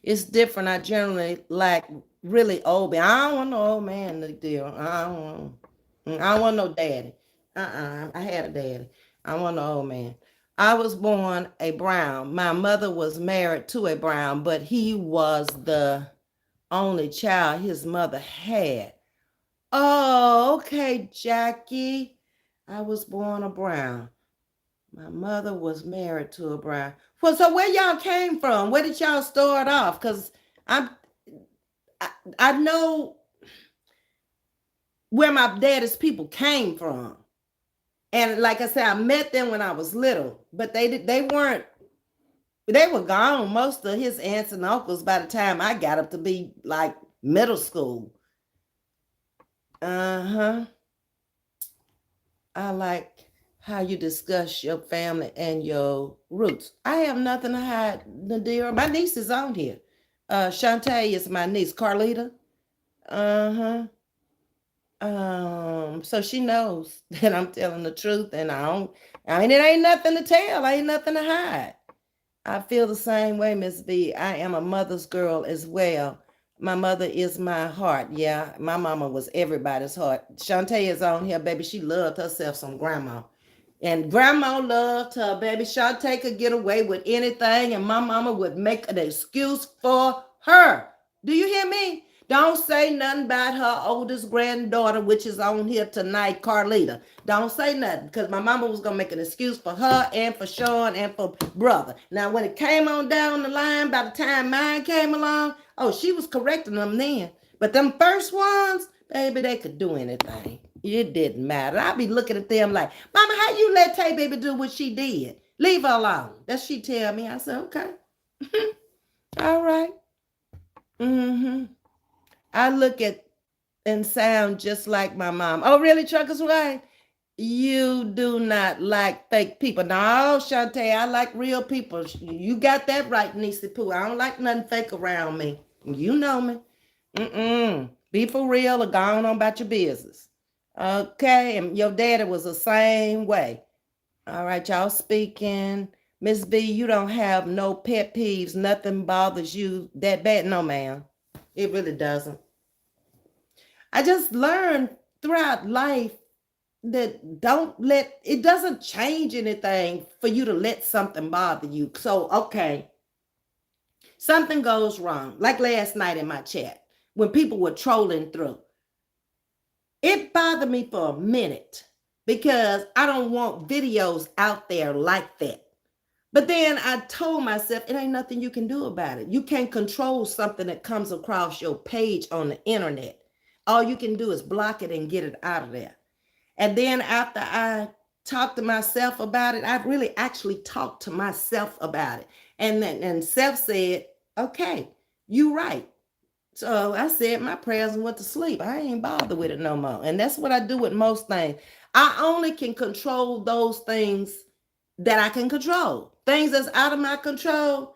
A: It's different. I generally like really old man. I don't want no old man to deal. I don't want no daddy. I had a daddy. I want no old man. I was born a Brown. My mother was married to a Brown, but he was the only child his mother had. Oh, okay, Jackie. I was born a Brown. My mother was married to a Brown. Well, so where y'all came from? Where did y'all start off? Because I'm I know where my daddy's people came from. And like I said, I met them when I was little, but they weren't, they were gone. Most of his aunts and uncles by the time I got up to be like middle school. Uh-huh. I like how you discuss your family and your roots. I have nothing to hide, Nadira. My niece is on here. Shantae is my niece, Carlita. Uh-huh. So she knows that I'm telling the truth, and I mean, it ain't nothing to tell, ain't nothing to hide. I feel the same way, Ms.V. I am a mother's girl as well. My mother is my heart. Yeah, my mama was everybody's heart. Shantae is on here, baby. She loved herself some grandma. And grandma loved her, baby. Shantae could get away with anything, and my mama would make an excuse for her. Do you hear me? Don't say nothing about her oldest granddaughter, which is on here tonight, Carlita. Don't say nothing, because my mama was going to make an excuse for her and for Sean and for brother. Now, when it came on down the line, by the time mine came along, oh, she was correcting them then. But them first ones, baby, they could do anything. It didn't matter. I'd be looking at them like, Mama, how you let Tay baby do what she did? Leave her alone. That she tell me. I said, okay. All right. Mm-hmm. I look at and sound just like my mom. Oh, really, Trucker's Way? You do not like fake people. No, Shantae, I like real people. You got that right, Niecy Pooh. I don't like nothing fake around me. You know me. Be for real or go on about your business. Okay, and your daddy was the same way. All right, y'all speaking. Miss V, you don't have no pet peeves. Nothing bothers you that bad. No, ma'am. It really doesn't. I just learned throughout life that it doesn't change anything for you to let something bother you. So, okay, something goes wrong. Like last night in my chat, when people were trolling through, it bothered me for a minute because I don't want videos out there like that. But then I told myself, it ain't nothing you can do about it. You can't control something that comes across your page on the internet. All you can do is block it and get it out of there. And then after I talk to myself about it. I really actually talked to myself about it. And then and self said, okay, you right. So I said my prayers and went to sleep. I ain't bothered with it no more. And that's what I do with most things. I only can control those things that I can control. Things that's out of my control,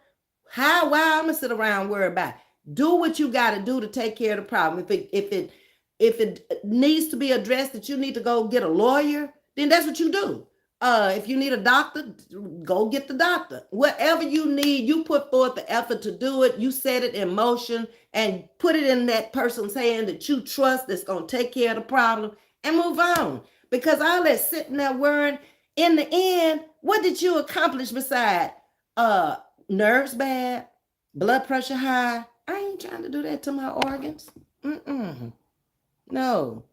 A: why I'm gonna sit around and worry about it. Do what you gotta do to take care of the problem. If it needs to be addressed that you need to go get a lawyer, then that's what you do. If you need a doctor, go get the doctor. Whatever you need, you put forth the effort to do it. You set it in motion and put it in that person's hand that you trust that's going to take care of the problem and move on. Because all that sitting there worrying, in the end, what did you accomplish beside uh nerves bad, blood pressure high? I ain't trying to do that to my organs. No.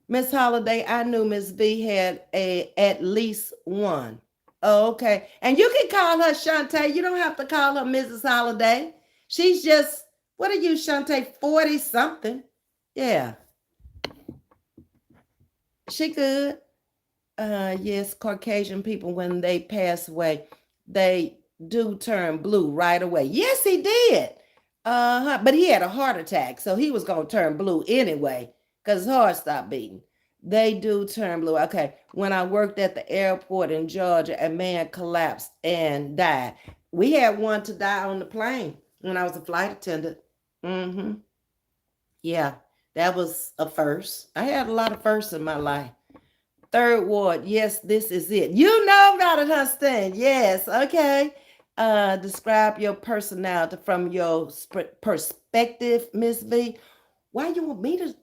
A: Miss Holiday, I knew Ms. V had at least one. Oh, okay. And you can call her Shantae. You don't have to call her Mrs. Holiday. She's just, what are you, Shantae, 40 something? Yeah. She good. Yes, Caucasian people, when they pass away, they do turn blue right away. Yes, he did. But he had a heart attack, so he was gonna turn blue anyway, because his heart stopped beating. They do turn blue. Okay. When I worked at the airport in Georgia, a man collapsed and died. We had one to die on the plane when I was a flight attendant. Mm-hmm. Yeah, that was a first. I had a lot of firsts in my life. Third ward, yes, this is it. You know about it, Huston. Yes, okay. Describe your personality from your perspective, Ms. V. Why you want me to?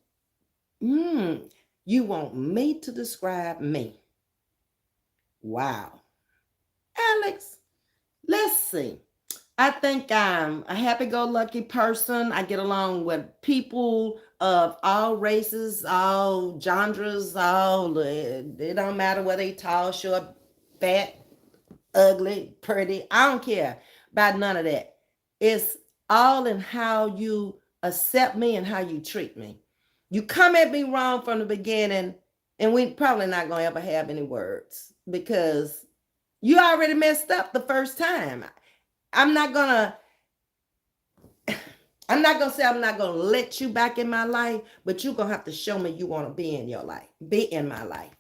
A: You want me to describe me? Wow, Alex. Let's see. I think I'm a happy-go-lucky person. I get along with people of all races, all genres, all it don't matter whether they tall, short, fat, ugly, pretty. I don't care about none of that. It's all in how you accept me and how you treat me. You come at me wrong from the beginning, and we probably not gonna ever have any words because you already messed up the first time. I'm not gonna I'm not gonna say I'm not gonna let you back in my life, but you're gonna have to show me you want to be in your life, be in my life.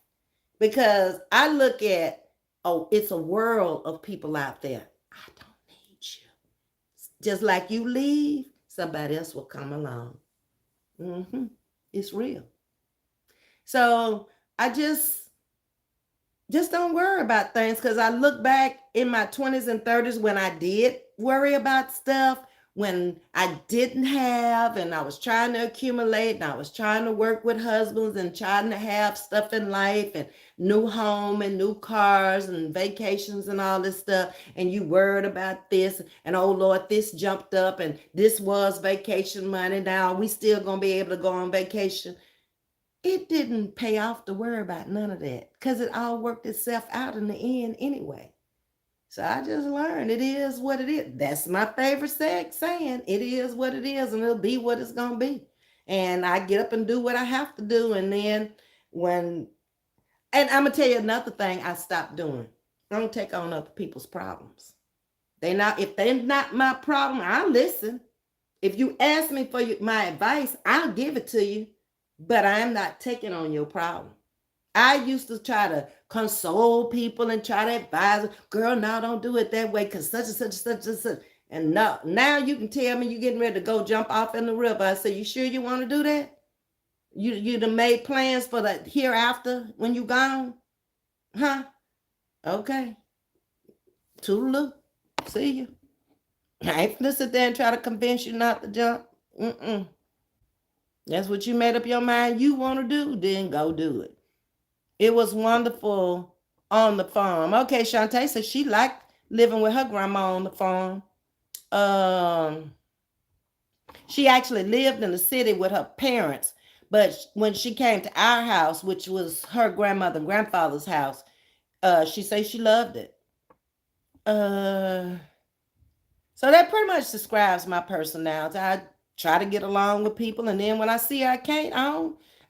A: Because I look at, oh, it's a world of people out there. I don't need you. Just like you leave, somebody else will come along. It's real. So I just don't worry about things, because I look back in my 20s and 30s when I did worry about stuff, when I didn't have, and I was trying to accumulate, and I was trying to work with husbands and trying to have stuff in life and new home and new cars and vacations and all this stuff. And you worried about this, and oh Lord, this jumped up, and this was vacation money. Now we still gonna be able to go on vacation. It didn't pay off to worry about none of that, because it all worked itself out in the end anyway. So I just learned it is what it is. That's my favorite saying. It is what it is, and it'll be what it's going to be. And I get up and do what I have to do. And then and I'm going to tell you another thing I stopped doing. I don't take on other people's problems. If they're not my problem, I'll listen. If you ask me for my advice, I'll give it to you. But I'm not taking on your problem. I used to try to console people and try to advise them, girl, no, don't do it that way, because such and such and such and such. And no, now you can tell me you're getting ready to go jump off in the river. I say, you sure you want to do that? You done made plans for the hereafter when you gone? Huh? Okay. Toodaloo. See you. I ain't gonna sit there and try to convince you not to jump. That's what you made up your mind you want to do, then go do it. It was wonderful on the farm. Okay, Shantae said she liked living with her grandma on the farm. She actually lived in the city with her parents, but when she came to our house, which was her grandmother and grandfather's house, she said she loved it. So that pretty much describes my personality. I try to get along with people, and then when I see I can't,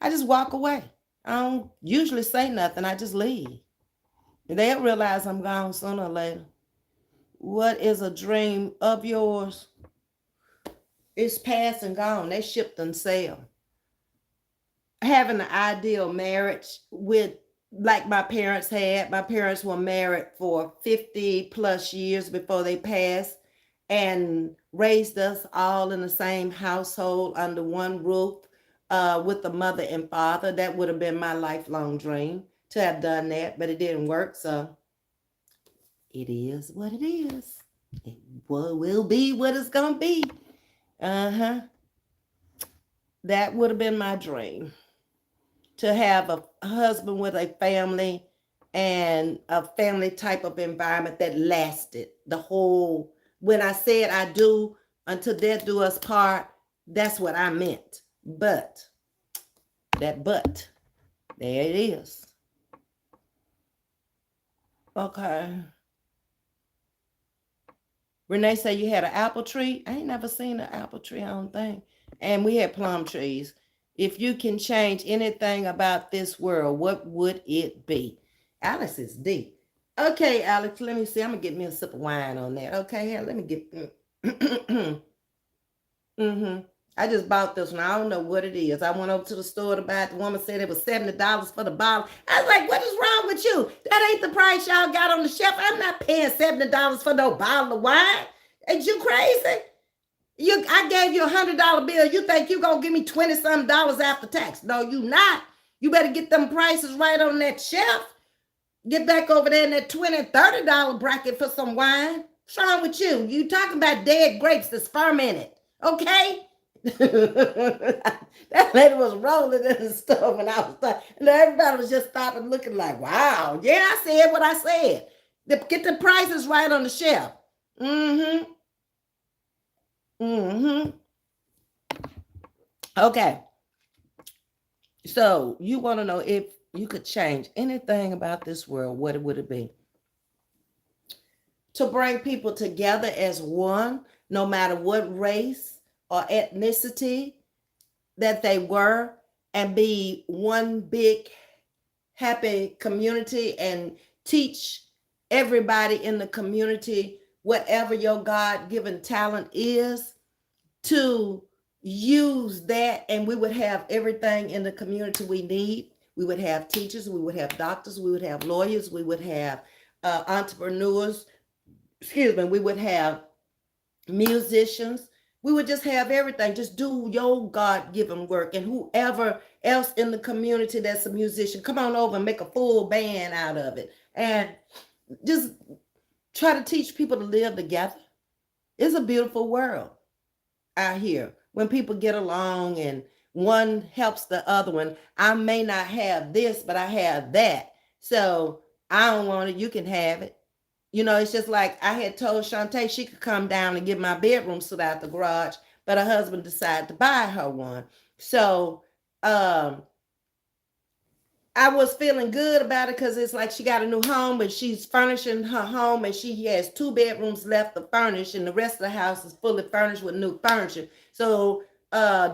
A: I just walk away. I don't usually say nothing. I just leave. They'll realize I'm gone sooner or later. What is a dream of yours? It's past and gone. They shipped and sailed. Having an ideal marriage with, like my parents had. My parents were married for 50 plus years before they passed and raised us all in the same household under one roof, with the mother and father. That would have been my lifelong dream to have done that, but it didn't work. So it is what it is. It will be what it's going to be. Uh-huh. That would have been my dream, to have a husband with a family and a family type of environment that lasted the whole. When I said I do until death do us part, that's what I meant. But but there it is. Okay. Renee said you had an apple tree. I ain't never seen an apple tree, I don't think. And we had plum trees. If you can change anything about this world, what would it be? Alex is deep. Okay, Alex, let me see. I'm going to get me a sip of wine on that. Okay, here, let me get... mm-hmm. I just bought this one. I don't know what it is. I went over to the store to buy it. The woman said it was $70 for the bottle. I was like, what is wrong with you? That ain't the price y'all got on the shelf. I'm not paying $70 for no bottle of wine. Ain't you crazy? I gave you $100 bill. You think you gonna give me 20-some dollars after tax? No, you not. You better get them prices right on that shelf. Get back over there in that $20, $30 bracket for some wine. What's wrong with you? You talking about dead grapes that's fermented, okay? That lady was rolling in the stove and I was like, and everybody was just stopping looking like, wow, yeah, I said what I said. Get the prices right on the shelf. Mm-hmm. Mm-hmm. Okay. So you want to know if you could change anything about this world, what would it be? To bring people together as one, no matter what race or ethnicity that they were, and be one big happy community and teach everybody in the community whatever your God-given talent is, to use that, and we would have everything in the community we need. We would have teachers, we would have doctors, we would have lawyers, we would have entrepreneurs, we would have musicians. We would just have everything. Just do your God-given work. And whoever else in the community that's a musician, come on over and make a full band out of it. And just try to teach people to live together. It's a beautiful world out here when people get along and one helps the other one. I may not have this, but I have that. So I don't want it. You can have it. You know, it's just like I had told Shantae she could come down and get my bedroom suit out the garage, but her husband decided to buy her one. So I was feeling good about it because it's like she got a new home, but she's furnishing her home and she has 2 bedrooms left to furnish and the rest of the house is fully furnished with new furniture. So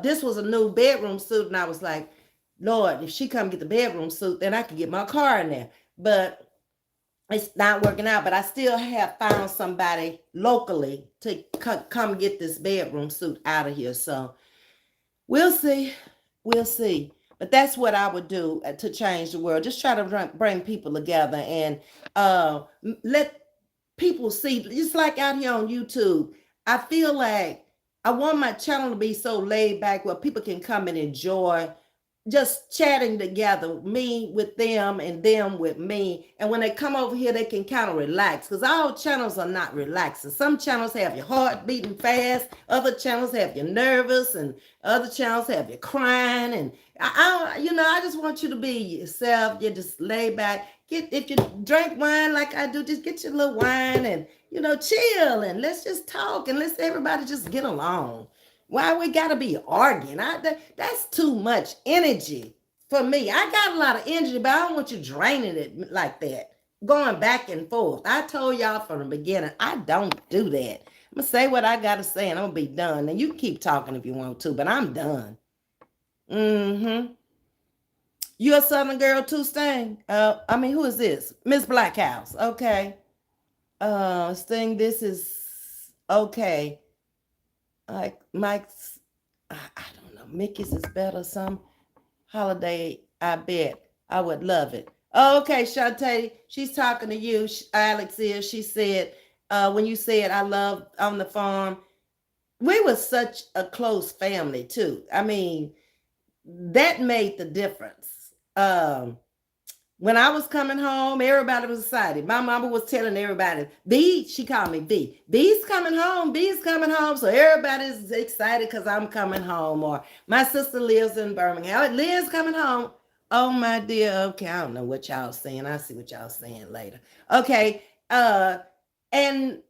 A: this was a new bedroom suit and I was like, Lord, if she come get the bedroom suit, then I can get my car in there. But it's not working out, but I still have found somebody locally to come get this bedroom suit out of here. So we'll see. We'll see. But that's what I would do to change the world. Just try to bring people together and let people see. Just like out here on YouTube, I feel like I want my channel to be so laid back where people can come and enjoy just chatting together, me with them and them with me. And when they come over here, they can kind of relax because all channels are not relaxing. Some channels have your heart beating fast. Other channels have you nervous and other channels have you crying. And I just want you to be yourself. You just lay back. If you drink wine like I do, just get your little wine and, chill and let's just talk and let's everybody just get along. Why we gotta be arguing? That's too much energy for me. I got a lot of energy, but I don't want you draining it like that, going back and forth. I told y'all from the beginning, I don't do that. I'm gonna say what I gotta say and I'm gonna be done. And you can keep talking if you want to, but I'm done. You're a Southern girl too, Sting? I mean, who is this? Miss Blackhouse. Okay. Sting, this is okay. Like Mike's, I don't know. Mickey's is better. Some holiday, I bet. I would love it. Oh, okay, Shantae, she's talking to you. Alex is. She said, when you said I love on the farm, we were such a close family too. I mean, that made the difference. When I was coming home, everybody was excited. My mama was telling everybody, B, she called me B. B's coming home. B's coming home. So everybody's excited because I'm coming home. Or my sister lives in Birmingham. Lynn's coming home. Oh, my dear. Okay, I don't know what y'all saying. I'll see what y'all saying later. Okay. And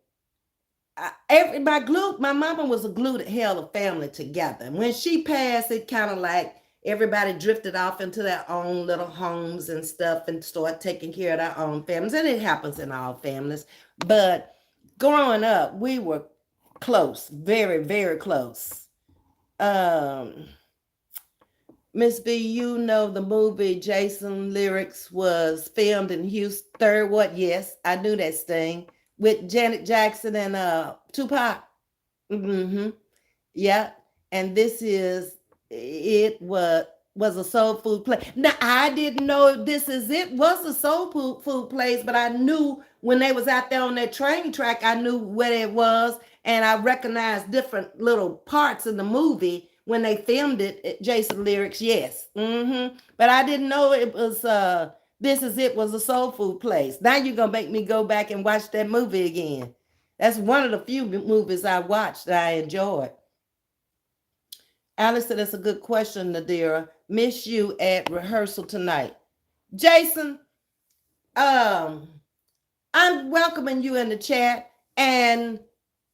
A: my mama was a glue that held a family together. And when she passed, it kind of like everybody drifted off into their own little homes and stuff and started taking care of their own families. And it happens in all families. But growing up, we were close, very, very close. Ms.V, you know the movie Jason Lyrics was filmed in Houston. Third what? Yes, I knew that thing with Janet Jackson and Tupac. Mm-hmm. Yeah. And this is it was a soul food place. Now I didn't know this is it was a soul food place, but I knew when they was out there on that train track, I knew where it was, and I recognized different little parts in the movie when they filmed it at Jason Lyrics. Yes. Mm-hmm. But I didn't know it was this is it was a soul food place. Now you're gonna make me go back and watch that movie again. That's one of the few movies I watched that I enjoyed. Alice said, that's a good question, Nadira. Miss you at rehearsal tonight. Jason, um, I'm welcoming you in the chat. And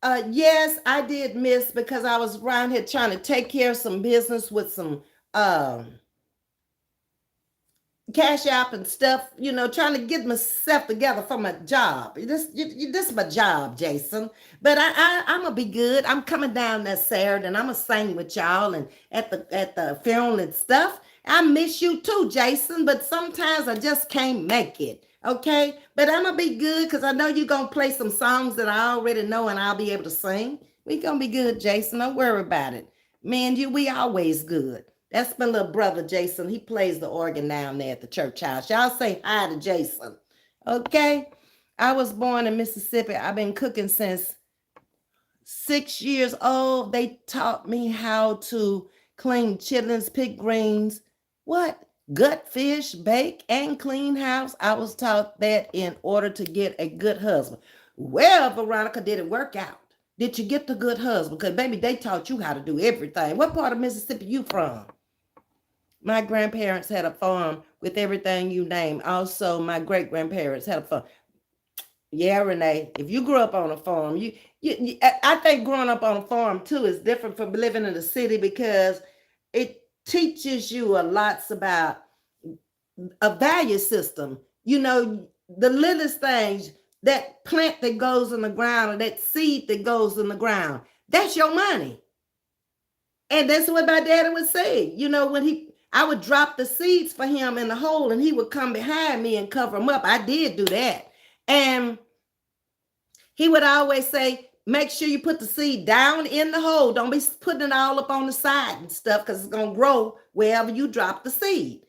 A: yes, I did miss because I was around here trying to take care of some business with some cash app and stuff, trying to get myself together for my job. This is my job, Jason. But I'm gonna be good. I'm coming down that Saturday and I'm gonna sing with y'all and at the funeral and stuff. I miss you too, Jason, but sometimes I just can't make it. Okay, but I'm gonna be good because I know you're gonna play some songs that I already know and I'll be able to sing. We gonna be good, Jason. Don't worry about it. Me and you, we always good. That's my little brother, Jason. He plays the organ down there at the church house. Y'all say hi to Jason. Okay? I was born in Mississippi. I've been cooking since 6 years old. They taught me how to clean chitlins, pick greens, what? Gut fish, bake, and clean house. I was taught that in order to get a good husband. Well, Veronica, did it work out? Did you get the good husband? Because, baby, they taught you how to do everything. What part of Mississippi you from? My grandparents had a farm with everything you name. Also, my great grandparents had a farm. Yeah, Renee. If you grew up on a farm, I think growing up on a farm too is different from living in the city because it teaches you a lots about a value system. The littlest things, that plant that goes in the ground or that seed that goes in the ground, that's your money. And that's what my daddy would say. When I would drop the seeds for him in the hole and he would come behind me and cover them up. I did do that. And he would always say, make sure you put the seed down in the hole. Don't be putting it all up on the side and stuff because it's going to grow wherever you drop the seed.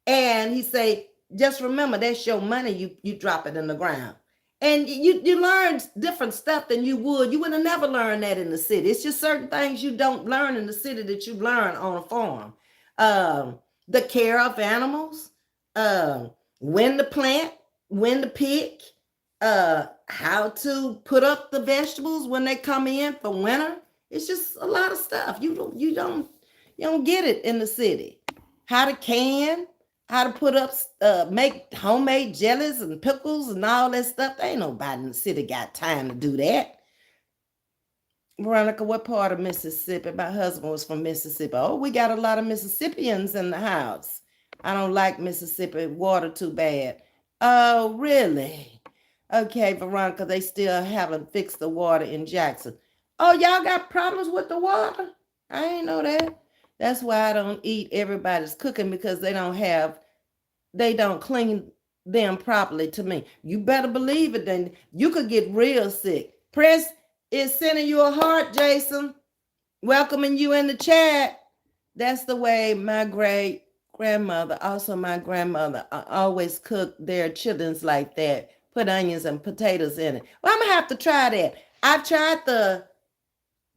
A: And he say, just remember, that's your money. You drop it in the ground. And you learn different stuff than you would. You would have never learned that in the city. It's just certain things you don't learn in the city that you learn on a farm. The care of animals, when to plant, when to pick, how to put up the vegetables when they come in for winter. It's just a lot of stuff. You don't get it in the city. How to can, how to put up, make homemade jellies and pickles and all that stuff. There ain't nobody in the city got time to do that. Veronica, what part of Mississippi? My husband was from Mississippi. Oh, we got a lot of Mississippians in the house. I don't like Mississippi water too bad. Oh, really? Okay, Veronica, they still haven't fixed the water in Jackson. Oh, y'all got problems with the water? I ain't know that. That's why I don't eat everybody's cooking because they don't have they don't clean them properly to me. You better believe it, then you could get real sick. Press is sending you a heart, Jason. Welcoming you in the chat. That's the way my great grandmother, also my grandmother, always cooked their chitlins like that. Put onions and potatoes in it. Well, I'm gonna have to try that. I've tried the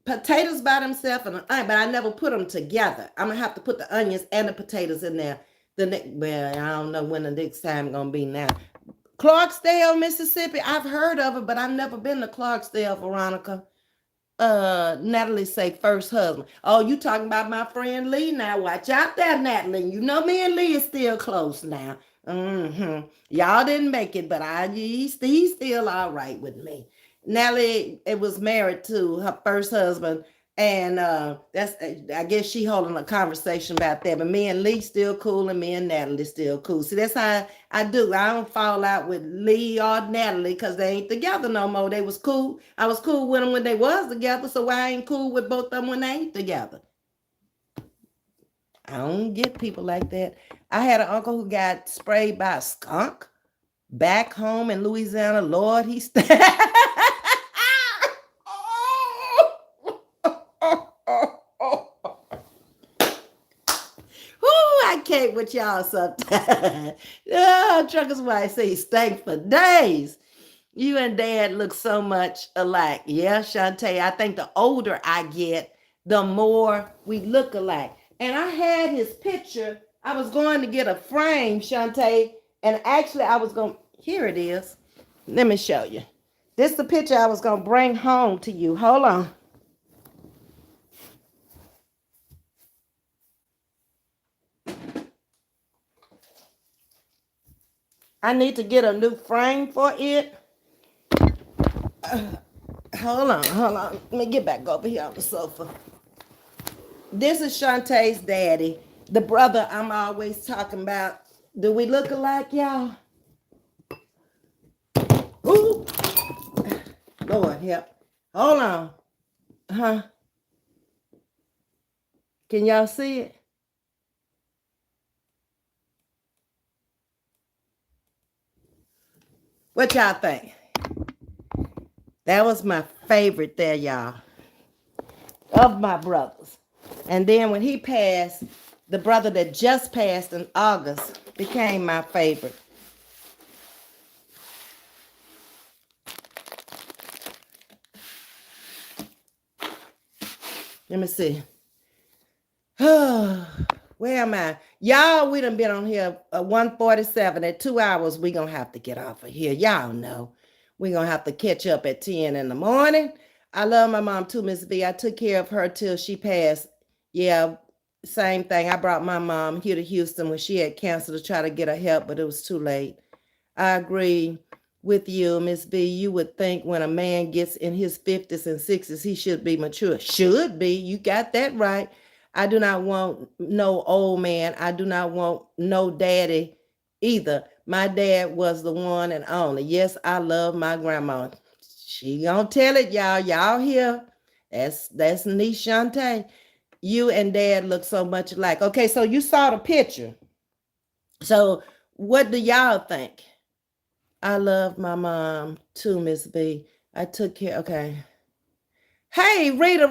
A: potatoes by themselves and the onion, but I never put them together. I'm gonna have to put the onions and the potatoes in there. Well, I don't know when the next time gonna be now. Clarksdale, Mississippi. I've heard of it, but I've never been to Clarksdale, Veronica. Natalie say first husband. Oh, you talking about my friend Lee now. Watch out there, Natalie. You know me and Lee is still close now. Y'all didn't make it, but he's still all right with me. Natalie, it was married to her first husband, and that's I guess she holding a conversation about that. But me and Lee still cool, and me and Natalie still cool. See, that's how I do. I don't fall out with Lee or Natalie because they ain't together no more. They was cool. I was cool with them when they was together, so I ain't cool with both of them when they ain't together. I don't get people like that. I had an uncle who got sprayed by a skunk back home in Louisiana. Lord, he I can't with y'all sometimes. Trucker's wife say he stank for days. You and Dad look so much alike. Yeah, Shantae, I think the older I get, the more we look alike. And I had his picture. I was going to get a frame, Shantae, and actually I was going, here it is. Let me show you. This is the picture I was going to bring home to you. Hold on. I need to get a new frame for it. Hold on. Let me get back over here on the sofa. This is Shantae's daddy, the brother I'm always talking about. Do we look alike, y'all? Ooh. Lord help. Hold on. Huh? Can y'all see it? What y'all think? That was my favorite there, y'all, of my brothers. And then when he passed, the brother that just passed in August became my favorite. Let me see. Where am I? Y'all, we done been on here 147. At 2 hours, we gonna have to get off of here. Y'all know. We gonna have to catch up at 10 in the morning. I love my mom too, Ms.V. I took care of her till she passed. Yeah, same thing. I brought my mom here to Houston when she had cancer to try to get her help, but it was too late. I agree with you, Ms.V. You would think when a man gets in his 50s and 60s, he should be mature. Should be. You got that right. I do not want no old man. I do not want no daddy either. My dad was the one and only. Yes, I love my grandma. She gonna tell it, y'all. Y'all here. That's niece Shantae. You and Dad look so much alike. Okay, so you saw the picture. So what do y'all think? I love my mom too, Miss B. I took care. Okay. Hey, Rita,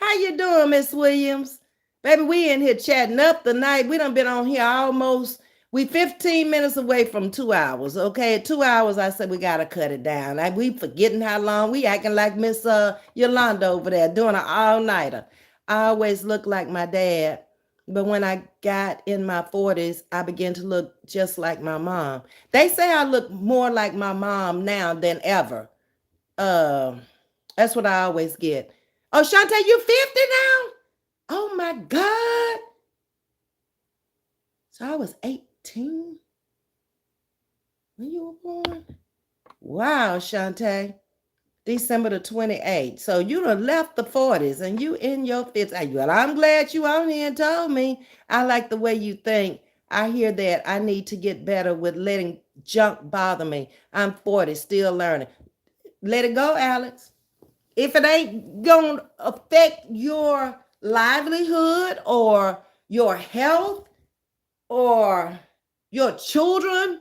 A: how you doing, Miss Williams? Baby, we in here chatting up the night. We done been on here almost. We 15 minutes away from 2 hours. Okay, at 2 hours, I said we gotta cut it down. Like we forgetting how long. We acting like Miss Yolanda over there doing an all-nighter. I always look like my dad. But when I got in my 40s, I began to look just like my mom. They say I look more like my mom now than ever. That's what I always get. Oh, Shantae, you 50 now? Oh my God. So I was 18 when you were born? Wow, Shantae. December the 28th. So you done left the 40s and you in your 50s. Well, I'm glad you on here and told me. I like the way you think. I hear that I need to get better with letting junk bother me. I'm 40, still learning. Let it go, Alex. If it ain't going to affect your livelihood or your health or your children,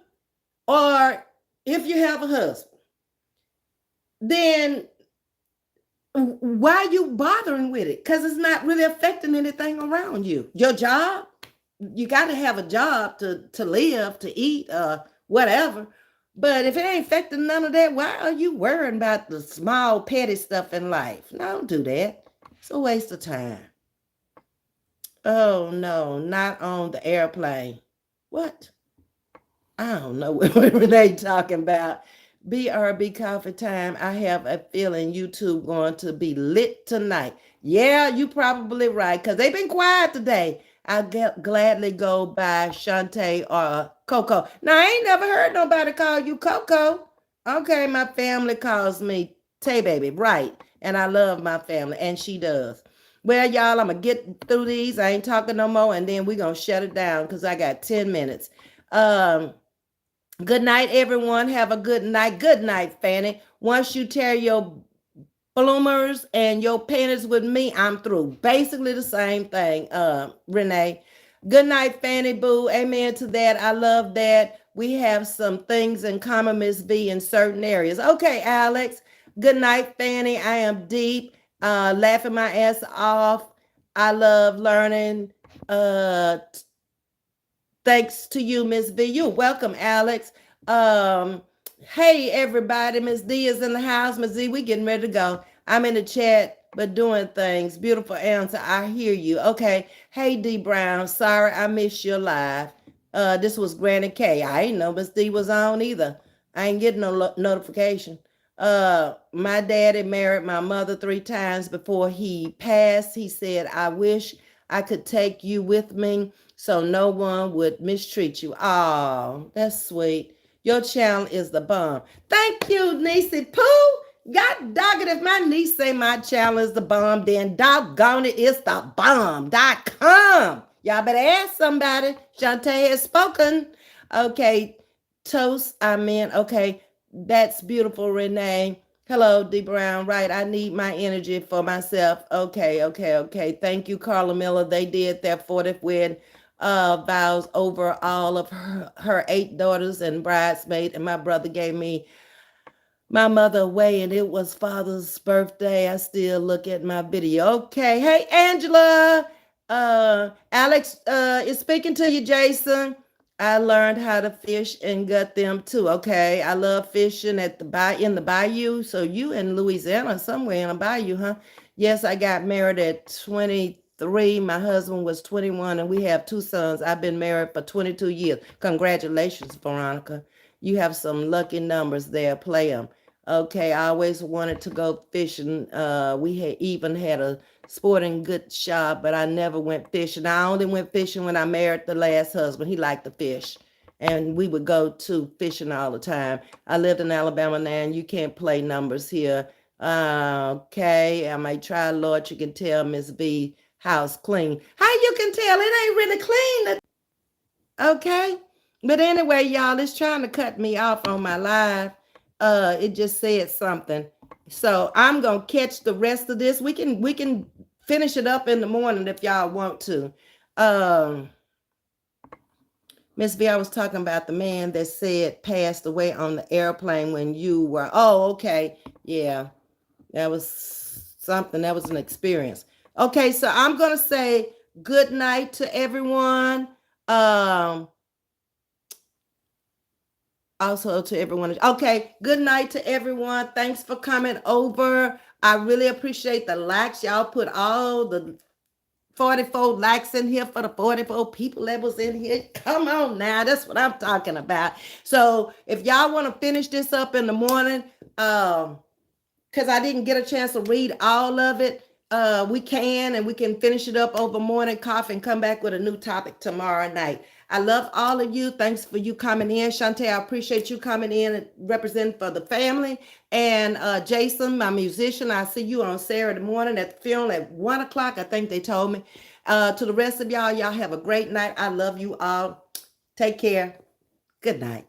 A: or if you have a husband, then why are you bothering with it? Because it's not really affecting anything around you. Your job, you got to have a job to live, to eat, whatever. But if it ain't affecting none of that, why are you worrying about the small petty stuff in life? No, don't do that. It's a waste of time. Oh no, not on the airplane. What? I don't know what Renee talking about. BRB coffee time. I have a feeling YouTube going to be lit tonight. Yeah, you probably right, because they've been quiet today. I'll gladly go by Shantae or Coco. Now, I ain't never heard nobody call you Coco. Okay, my family calls me Tay Baby, right. And I love my family, and she does. Well, y'all, I'm going to get through these. I ain't talking no more, and then we're going to shut it down because I got 10 minutes. Good night, everyone. Have a good night. Good night, Fanny. Once you tear your bloomers and your panties with me, I'm through. Basically the same thing, Renee. Good night, Fanny Boo. Amen to that. I love that. We have some things in common, Ms.V, in certain areas. Okay, Alex. Good night, Fanny. I am deep, laughing my ass off. I love learning. Thanks to you, Ms. V. You're welcome, Alex. Hey, everybody. Ms. D is in the house. Ms. Z, we getting ready to go. I'm in the chat, but doing things. Beautiful answer. I hear you. Okay. Hey, D Brown. Sorry I missed your live. This was Granny K. I ain't know Ms. D was on either. I ain't getting no notification. My daddy married my mother 3 times before he passed. He said, I wish I could take you with me so no one would mistreat you. Oh, that's sweet. Your channel is the bomb. Thank you, Niecey Pooh. God dog it, if my niece say my channel is the bomb, then doggone it, it's the bomb.com. Y'all better ask somebody. Shantae has spoken. Okay, toast, I'm in. Okay, that's beautiful, Renee. Hello, D Brown. Right, I need my energy for myself. Okay. Thank you, Carla Miller. They did their 40th wedding vows over all of her 8 daughters and bridesmaids, and my brother gave me my mother away, and it was Father's birthday. I still look at my video. Okay, hey Angela, Alex is speaking to you, Jason. I learned how to fish and gut them too. Okay, I love fishing at in the bayou. So you in Louisiana, somewhere in a bayou, huh? Yes, I got married at 23. My husband was 21, and we have 2 sons. I've been married for 22 years. Congratulations, Veronica. You have some lucky numbers there. Play them. Okay, I always wanted to go fishing. We had even had a sporting goods shop, but I never went fishing. I only went fishing when I married the last husband. He liked to fish, and we would go to fishing all the time. I lived in Alabama now, and you can't play numbers here. Okay, I might try, Lord. You can tell Ms. V house clean. How you can tell? It ain't really clean. Okay, but anyway, y'all, it's trying to cut me off on my live. It just said something. So I'm gonna catch the rest of this. We can finish it up in the morning if y'all want to. Ms. V, I was talking about the man that said passed away on the airplane when you were. Oh, okay. Yeah, that was something. That was an experience. Okay, so I'm gonna say good night to everyone. Also to everyone. Okay, good night to everyone. Thanks for coming over. I really appreciate the likes. Y'all put all the 44 likes in here for the 44 people that was in here. Come on now, that's what I'm talking about. So if y'all want to finish this up in the morning, because I didn't get a chance to read all of it, we can finish it up over morning coffee and come back with a new topic tomorrow night. I love all of you. Thanks for you coming in. Shantae, I appreciate you coming in and representing for the family. And Jason, my musician, I see you on Saturday morning at the funeral at 1 o'clock, I think they told me. To the rest of y'all, y'all have a great night. I love you all. Take care. Good night.